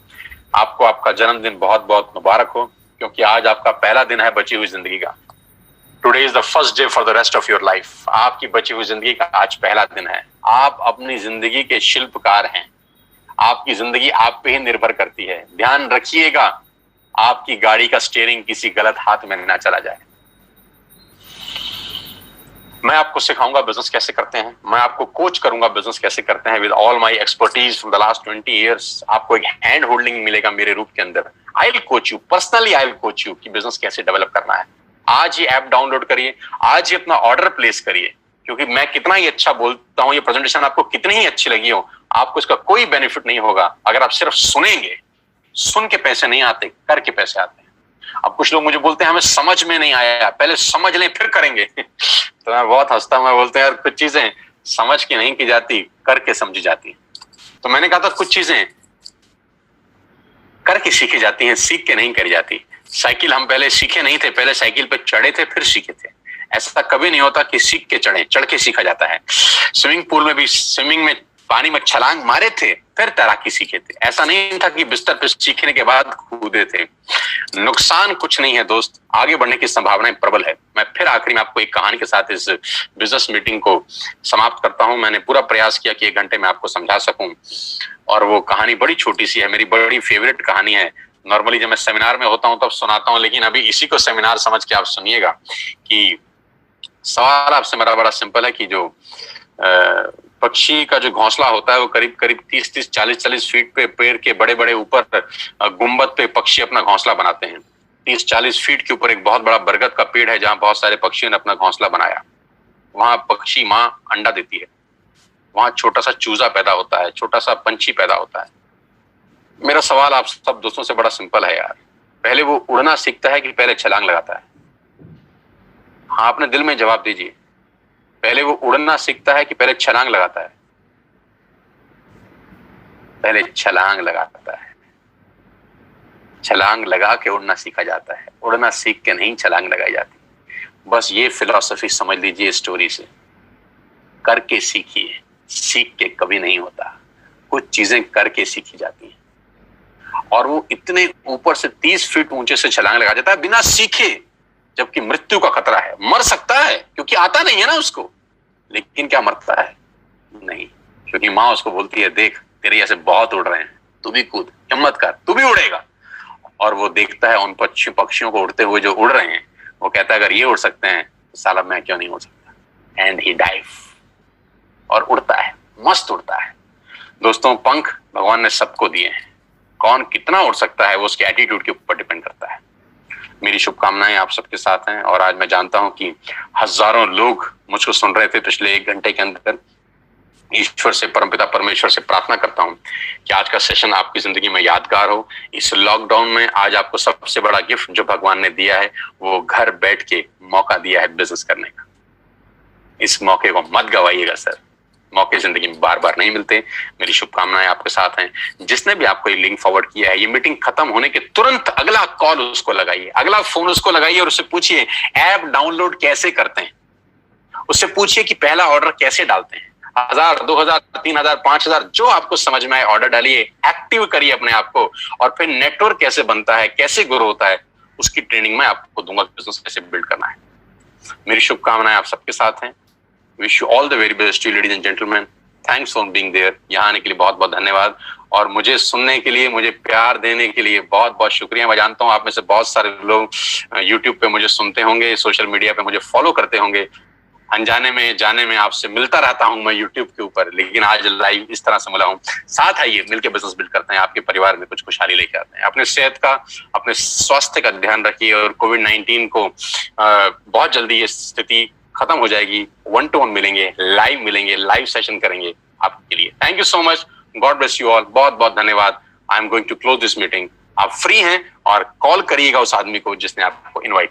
आपको आपका जन्मदिन बहुत बहुत मुबारक हो, क्योंकि आज आपका पहला दिन है बची हुई जिंदगी का। Today is the first day for the rest of your life. आपकी बची हुई जिंदगी का आज पहला दिन है। आप अपनी जिंदगी के शिल्पकार हैं। आपकी जिंदगी आप पे ही निर्भर करती है। ध्यान रखिएगा, आपकी गाड़ी का स्टीयरिंग किसी गलत हाथ में ना चला जाए। मैं आपको सिखाऊंगा बिजनेस कैसे करते हैं। मैं आपको कोच करूंगा बिजनेस कैसे करते हैं with all my expertise from the last 20 years. आपको एक हैंड होल्डिंग मिलेगा मेरे रूप के अंदर। I will coach you personally, I will coach you कि बिजनेस कैसे डेवलप करना है। आज ही ऐप डाउनलोड करिए, आज ही अपना ऑर्डर प्लेस करिए, क्योंकि मैं कितना ही अच्छा बोलता हूं, ये प्रेजेंटेशन आपको कितनी ही अच्छी लगी हो, आपको इसका कोई बेनिफिट नहीं होगा अगर आप सिर्फ सुनेंगे। सुन के पैसे नहीं आते, करके पैसे आते हैं। अब कुछ लोग मुझे बोलते हैं हमें समझ में नहीं आया, पहले समझ लें फिर करेंगे। तो मैं बहुत हंसता हूं। मैं बोलते हैं यार, कुछ चीजें समझ के नहीं की जाती, करके समझी जाती। तो मैंने कहा था कुछ चीजें करके सीखी जाती हैं, सीख के नहीं करी जाती। साइकिल हम पहले सीखे नहीं थे, पहले साइकिल पे चढ़े थे फिर सीखे थे। ऐसा कभी नहीं होता कि सीख के चढ़े, चढ़ के सीखा जाता है। स्विमिंग पूल में भी, स्विमिंग में पानी में छलांग मारे थे फिर तैराकी सीखे थे। ऐसा नहीं था कि बिस्तर पे सीखने के बाद कूदे थे। नुकसान कुछ नहीं है दोस्त, आगे बढ़ने की संभावनाएं प्रबल है। मैं फिर आखिरी में आपको एक कहानी के साथ इस बिजनेस मीटिंग को समाप्त करता हूं। मैंने पूरा प्रयास किया कि 1 घंटे में आपको समझा सकूं, और वो कहानी बड़ी छोटी सी है, मेरी बड़ी फेवरेट कहानी है। नॉर्मली जब मैं सेमिनार में होता हूं तब सुनाता हूं, लेकिन अभी इसी को सेमिनार समझ के आप सुनिएगा। कि सवाल आपसे मेरा बड़ा सिंपल है कि जो पक्षी का जो घोंसला होता है वो करीब 30-30, 40-40 फीट पे पेड़ के बड़े बड़े ऊपर गुंबद पे पक्षी अपना घोंसला बनाते हैं। 30-40 फीट के ऊपर एक बहुत बड़ा बरगद का पेड़ है जहां बहुत सारे पक्षियों ने अपना घोंसला बनाया। वहां पक्षी माँ अंडा देती है, वहां छोटा सा चूजा पैदा होता है, छोटा सा पंछी पैदा होता है। मेरा सवाल आप सब दोस्तों से बड़ा सिंपल है यार, पहले वो उड़ना सीखता है कि पहले छलांग लगाता है? हाँ, अपने दिल में जवाब दीजिए। पहले वो उड़ना सीखता है कि पहले छलांग लगाता है? पहले छलांग लगाता है। छलांग लगा के उड़ना सीखा जाता है, उड़ना सीख के नहीं छलांग लगाई जाती। बस ये फिलॉसफी समझ लीजिए स्टोरी से। करके सीखिए, सीख के कभी नहीं होता। कुछ चीजें करके सीखी जाती हैं। और वो इतने ऊपर से 30 फीट ऊंचे से छलांग लगा जाता है बिना सीखे, जबकि मृत्यु का खतरा है। मर सकता है क्योंकि आता नहीं है ना उसको, लेकिन क्या मरता है? नहीं, क्योंकि माँ उसको बोलती है देख तेरे जैसे बहुत उड़ रहे हैं, तू भी कूद, हिम्मत कर, तू भी उड़ेगा। और वो देखता है उन पक्षियों को उड़ते हुए जो उड़ रहे हैं। वो कहता है अगर ये उड़ सकते हैं तो साला मैं क्यों नहीं उड़ सकता। एंड ही डाइव, और उड़ता है, मस्त उड़ता है। दोस्तों, पंख भगवान ने सबको दिए हैं। कौन कितना उड़ सकता है वो उसके एटीट्यूड के ऊपर डिपेंड करता है। मेरी शुभकामनाएं आप सबके साथ हैं। और आज मैं जानता हूं कि हजारों लोग मुझको सुन रहे थे पिछले 1 घंटे के अंदर। ईश्वर से, परमपिता परमेश्वर से प्रार्थना करता हूं कि आज का सेशन आपकी जिंदगी में यादगार हो। इस लॉकडाउन में आज आपको सबसे बड़ा गिफ्ट जो भगवान ने दिया है वो घर बैठ के मौका दिया है बिजनेस करने का। इस मौके को मत गवाइएगा सर, मौके जिंदगी में बार बार नहीं मिलते। मेरी शुभकामनाएं आपके साथ हैं। जिसने भी आपको ये लिंक फॉरवर्ड किया है, ये मीटिंग खत्म होने के तुरंत अगला कॉल उसको लगाइए, अगला फोन उसको लगाइए और उससे पूछिए ऐप डाउनलोड कैसे करते हैं। उससे पूछिए कि पहला ऑर्डर कैसे डालते हैं। 1000, 2000, 3000, 5000 जो आपको समझ में आए ऑर्डर डालिए, एक्टिव करिए अपने आप को, और फिर नेटवर्क कैसे बनता है, कैसे ग्रो होता है, उसकी ट्रेनिंग मैं आपको दूंगा, बिजनेस कैसे बिल्ड करना है। मेरी शुभकामनाएं आप सबके साथ हैं। Wish you all the very best ladies and gentleman. Thanks for being there. यहाँ आने के लिए बहुत बहुत धन्यवाद, और मुझे सुनने के लिए, मुझे प्यार देने के लिए बहुत बहुत शुक्रिया। मैं जानता हूँ आप में से बहुत सारे लोग यूट्यूब पे मुझे सुनते होंगे, सोशल मीडिया पे मुझे फॉलो करते होंगे। अनजाने में जाने में आपसे मिलता रहता हूं मैं यूट्यूब के ऊपर, लेकिन आज लाइव इस तरह से मिला हूं। साथ आइए मिलकर बिजनेस बिल्ड करते हैं, आपके परिवार में कुछ खुशहाली लेके आते हैं। अपने सेहत का, अपने स्वास्थ्य का ध्यान रखिए और कोविड-19 को बहुत जल्दी ये स्थिति खत्म हो जाएगी। 1-to-1 मिलेंगे, लाइव सेशन करेंगे आपके लिए। Thank you so much, God bless you all. बहुत बहुत धन्यवाद। I am going to close this meeting. आप फ्री हैं और कॉल करिएगा उस आदमी को जिसने आपको इनवाइट